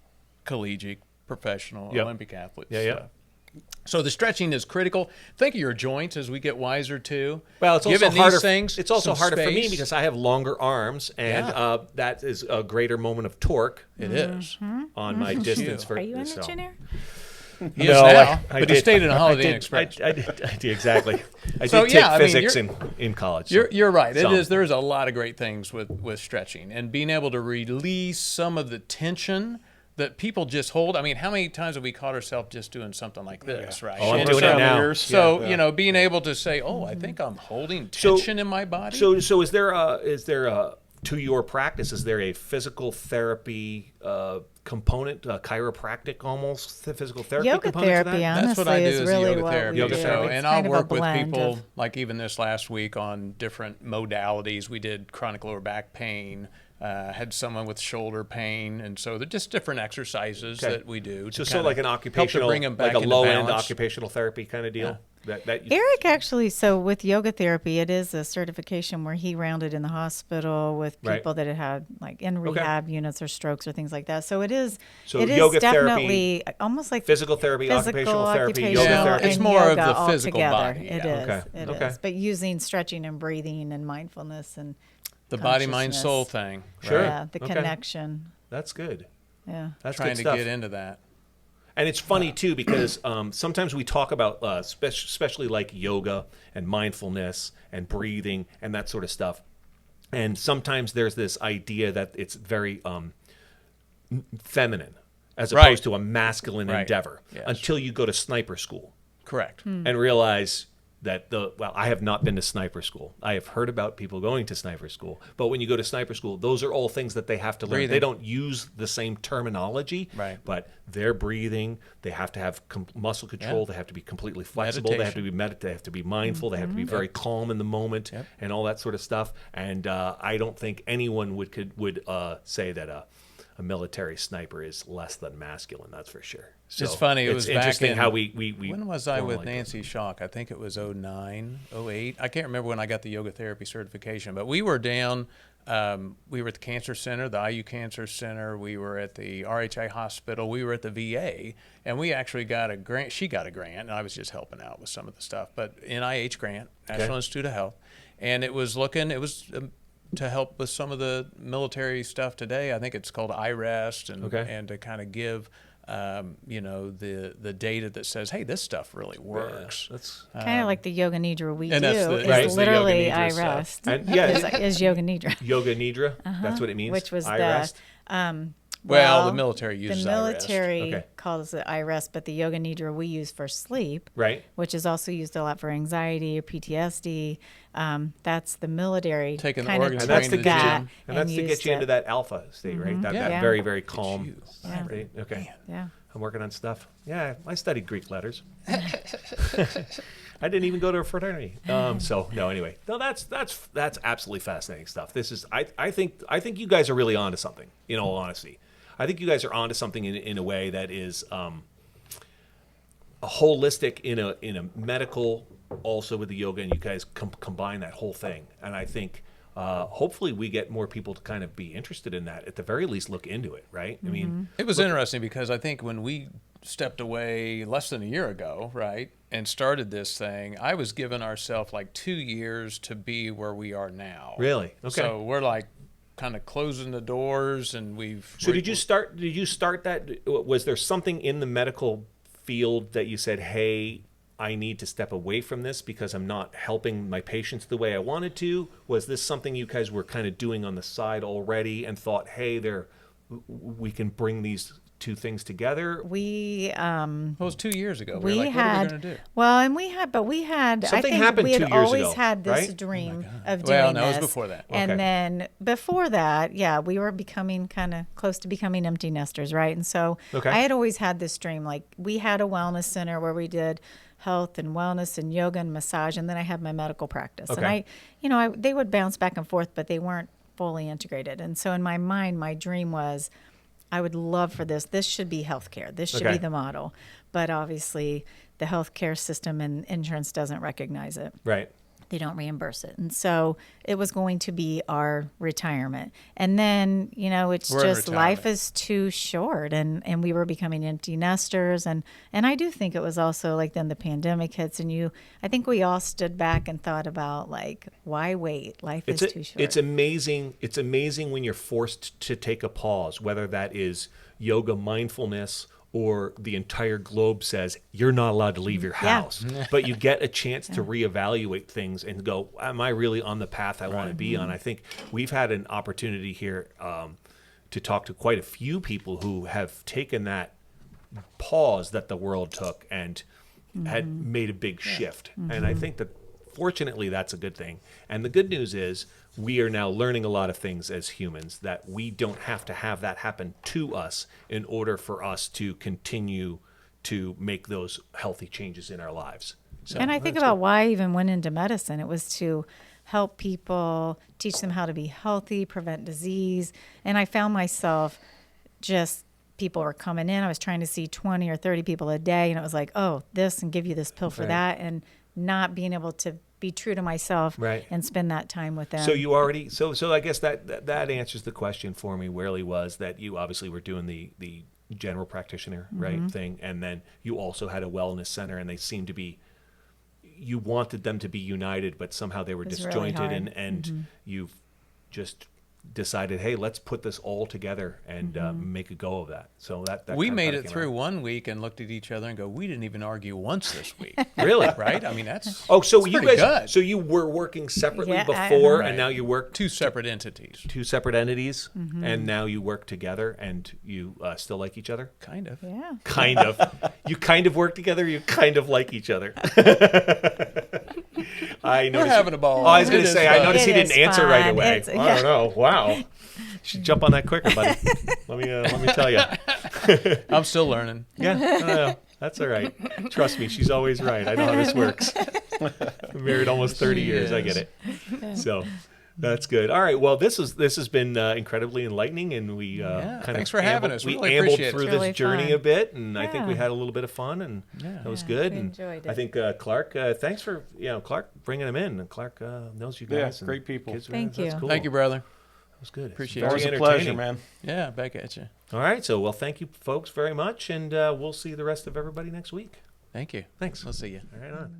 D: collegiate, professional,
A: Yep.
D: Olympic athletes.
A: Yeah.
D: So the stretching is critical. Think of your joints as we get wiser too.
A: Well, it's also
D: Given
A: harder.
D: These things,
A: it's also
D: some
A: harder for me
D: space.
A: because I have longer arms, and
D: Yeah.
A: that is a greater moment of torque
D: It is.
A: on my distance. For
B: Are you an
A: so.
B: engineer?
D: He
A: No,
D: is now,
A: I
D: but he
A: did.
D: stayed in a
A: I
D: Holiday Inn
A: did,
D: Express.
A: I did exactly. I
D: So,
A: did take
D: yeah, I mean,
A: physics in college. so-
D: You're right. It
A: so.
D: is. There's a lot of great things with stretching and being able to release some of the tension that people just hold. I mean, how many times have we caught ourselves just doing something like this, right?
A: Oh, I'm
D: And
A: doing
D: so,
A: it now.
D: So being able to say, "Oh, I think I'm holding tension in my body."
A: So is there a to your practice? Is there a physical therapy component, chiropractic almost physical therapy
B: Yoga
A: component to
B: therapy,
A: that?
B: honestly,
D: That's what I do
B: is
D: is
B: really
D: yoga
B: what
D: therapy.
B: we
A: Yoga
B: do.
A: therapy.
B: It's
D: And
B: kind
D: I'll
B: of a
D: work with
B: blend
D: people,
B: of-
D: like even this last week, on different modalities. We did chronic lower back pain, had someone with shoulder pain, and so they're just different exercises
A: Okay.
D: that we do.
A: So
D: to
A: like an
D: kinda
A: occupational,
D: help to bring them back
A: like a
D: into
A: low end
D: balance.
A: occupational therapy kind of deal. That you,
B: Eric actually, so with yoga therapy, it is a certification where he rounded in the hospital with
A: Right.
B: people that had like in rehab units or strokes or things like that. So it is,
A: So
B: it is
A: yoga
B: definitely almost like
A: physical therapy, occupational therapy, yoga
B: occupational,
A: therapy.
D: It's
B: and
D: more of
B: yoga
D: the physical
B: altogether.
D: body,
B: It
D: yeah.
B: is.
A: Okay.
B: It
A: Okay.
B: is. But using stretching and breathing and mindfulness and
D: The body, mind,
B: consciousness.
D: soul thing.
A: Sure.
B: Yeah, the
A: Okay.
B: connection.
A: That's good.
B: Yeah.
A: That's
D: Trying
A: good
D: to
A: stuff.
D: get into that.
A: And it's funny too because sometimes we talk about, especially like yoga and mindfulness and breathing and that sort of stuff. And sometimes there's this idea that it's very feminine as
D: Right.
A: opposed to a masculine
D: Right.
A: endeavor
D: Yes.
A: until you go to sniper school
D: Correct.
A: and realize that I have not been to sniper school. I have heard about people going to sniper school, but when you go to sniper school, those are all things that they have to learn.
D: Breathing.
A: They don't use the same terminology,
D: Right.
A: but they're breathing. They have to have muscle control.
D: Yeah.
A: They have to be completely flexible. They have to be They have to be mindful. They have to be very calm in the moment,
D: Yep.
A: and all that sort of stuff. And I don't think anyone would say that a military sniper is less than masculine. That's for sure. So
D: It's funny, it
A: It's
D: was back
A: interesting
D: in-
A: how we
D: When was I with
A: formalize it.
D: Nancy Schock? I think it was 09, 08. I can't remember when I got the yoga therapy certification, but we were down. We were at the cancer center, the IU Cancer Center. We were at the RHA hospital. We were at the VA, and we actually got a grant. She got a grant, and I was just helping out with some of the stuff. But NIH grant, National Institute of Health, and it was to help with some of the military stuff today. I think it's called iRest, and to kind of give the data that says, hey, this stuff really works.
A: That's
B: Kind of like the yoga nidra we do.
D: and that's the-
B: Is
D: right, it's
A: the yoga
B: literally
A: nidra
B: I
A: stuff.
B: rest.
A: And, yeah,
B: Is yoga nidra.
A: yoga nidra. That's what it means.
B: Which was
A: I
B: the
A: rest.
D: Well, the military uses
B: The
D: iRest.
B: military
A: Okay.
B: calls it iRest, but the yoga nidra we use for sleep,
A: Right.
B: which is also used a lot for anxiety or PTSD. That's the military
D: Taking the
B: kind of
D: organs
A: And that's
D: Train
A: to
D: the
A: get you,
D: gym.
A: and that's to
B: used
A: get you into
B: it.
A: that alpha state, right? That
B: Yeah.
A: very, very calm.
D: you.
B: Yeah.
A: Right? Okay.
B: Yeah.
A: I'm working on stuff. Yeah, I studied Greek letters. I didn't even go to a fraternity. So no, anyway, no, that's absolutely fascinating stuff. This is, I think you guys are really onto something. In all honesty, I think you guys are onto something in a way that is a holistic in a medical, also with the yoga, and you guys combine that whole thing. And I think hopefully we get more people to kind of be interested in that. At the very least, look into it. Right? I mean,
D: It was interesting because I think when we stepped away less than a year ago, right, and started this thing, I was giving ourselves like 2 years to be where we are now.
A: Really? Okay.
D: So we're like kind of closing the doors, and we've.
A: So did you start that? Was there something in the medical field that you said, "Hey, I need to step away from this because I'm not helping my patients the way I wanted to"? Was this something you guys were kind of doing on the side already and thought, "Hey, we can bring these two things together"?
B: We
D: Well, it was 2 years ago.
B: we
D: were like,
B: had
D: what are we going to do?
B: well, and we had
A: Something
B: I think
A: happened
B: we had
A: 2 years
B: always
A: ago,
B: had this
A: right?
B: dream of doing
D: Well, no, it was
B: this.
D: before that.
B: And
A: Okay.
B: then before that, yeah, we were becoming kind of close to becoming empty nesters, right? And so
A: Okay.
B: I had always had this dream. Like we had a wellness center where we did health and wellness and yoga and massage, and then I had my medical practice.
A: Okay.
B: And they would bounce back and forth, but they weren't fully integrated. And so in my mind, my dream was, I would love for this. This should be healthcare. This should
A: Okay.
B: be the model. But obviously, the healthcare system and insurance doesn't recognize it.
A: Right.
B: They don't reimburse it. And so it was going to be our retirement. And then, it's
D: We're in
B: just life
D: retirement.
B: is too short. And we were becoming empty nesters. And I do think it was also like then the pandemic hits and I think we all stood back and thought about like, why wait? Life is too short.
A: It's amazing. It's amazing when you're forced to take a pause, whether that is yoga, mindfulness, or the entire globe says you're not allowed to leave your
B: Yeah.
A: house. But you get a chance to reevaluate things and go, am I really on the path I want to be on? I think we've had an opportunity here to talk to quite a few people who have taken that pause that the world took and had made a big shift. And I think that fortunately that's a good thing. And the good news is we are now learning a lot of things as humans that we don't have to have that happen to us in order for us to continue to make those healthy changes in our lives. So
B: And I think about why I even went into medicine. It was to help people, teach them how to be healthy, prevent disease. And I found myself just people were coming in. I was trying to see 20 or 30 people a day. And it was like, oh, this and give you this pill for
A: Right.
B: that. And not being able to be true to myself
A: Right.
B: and spend that time with them.
A: So you already so I guess that answers the question for me. Really was that you obviously were doing the general practitioner right thing, and then you also had a wellness center, and they seemed to be. You wanted them to be united, but somehow they were
B: It was really
A: disjointed,
B: hard.
A: and you've just decided, hey, let's put this all together and make a go of that. So that
D: We
A: kind of
D: made
A: kinda
D: it
A: came
D: through
A: out.
D: one week and looked at each other and go, we didn't even argue once this week.
A: Really?
D: Right? I mean, that's
A: Oh, so
D: that's
A: you
D: pretty
A: guys,
D: good.
A: so you were working separately
B: Yeah,
A: before,
D: Right.
A: and now you work
D: Two separate entities.
A: two separate entities, and now you work together, and you still like each other.
D: Kind of.
B: Yeah.
A: Kind of. You kind of work together. You kind of like each other. I
D: We're
A: noticed.
D: having a ball.
A: Oh, I was going
D: It
A: to
D: is
A: say, I
D: fun.
A: noticed he
B: It
A: didn't
B: is
A: answer right
B: fun.
A: away.
B: It's-
A: I
B: yeah.
A: don't know. Wow. Should jump on that quicker, buddy. Let me tell you.
D: I'm still learning.
A: Yeah, no, that's all right. Trust me, she's always right. I know how this works. I'm married almost 30
D: She
A: years. I
D: is.
A: get it. So that's good. All right. Well, this has been incredibly enlightening, and we kind
D: thanks
A: of
D: for having
A: ambled,
D: us.
A: we
D: Really
A: ambled
D: appreciate it.
A: through
B: It's really
A: this journey
B: fun.
A: a bit, and I think we
B: Yeah.
A: had a little bit of fun, and that was
B: Yeah,
A: good.
B: we
A: And
B: enjoyed
A: I
B: it.
A: think Clark, thanks for Clark bringing him in. And Clark knows you
C: Yeah,
A: guys. and
C: great people.
A: kids are-
B: Thank
A: that's
B: you.
A: Cool.
D: Thank you, brother.
A: That was good.
D: Appreciate
A: Very
C: Always a
A: entertaining.
C: pleasure, man.
D: Yeah, back at you.
A: All right. So, well, thank you, folks, very much, and we'll see the rest of everybody next week.
D: Thank you.
A: Thanks.
D: We'll see you.
A: All right on.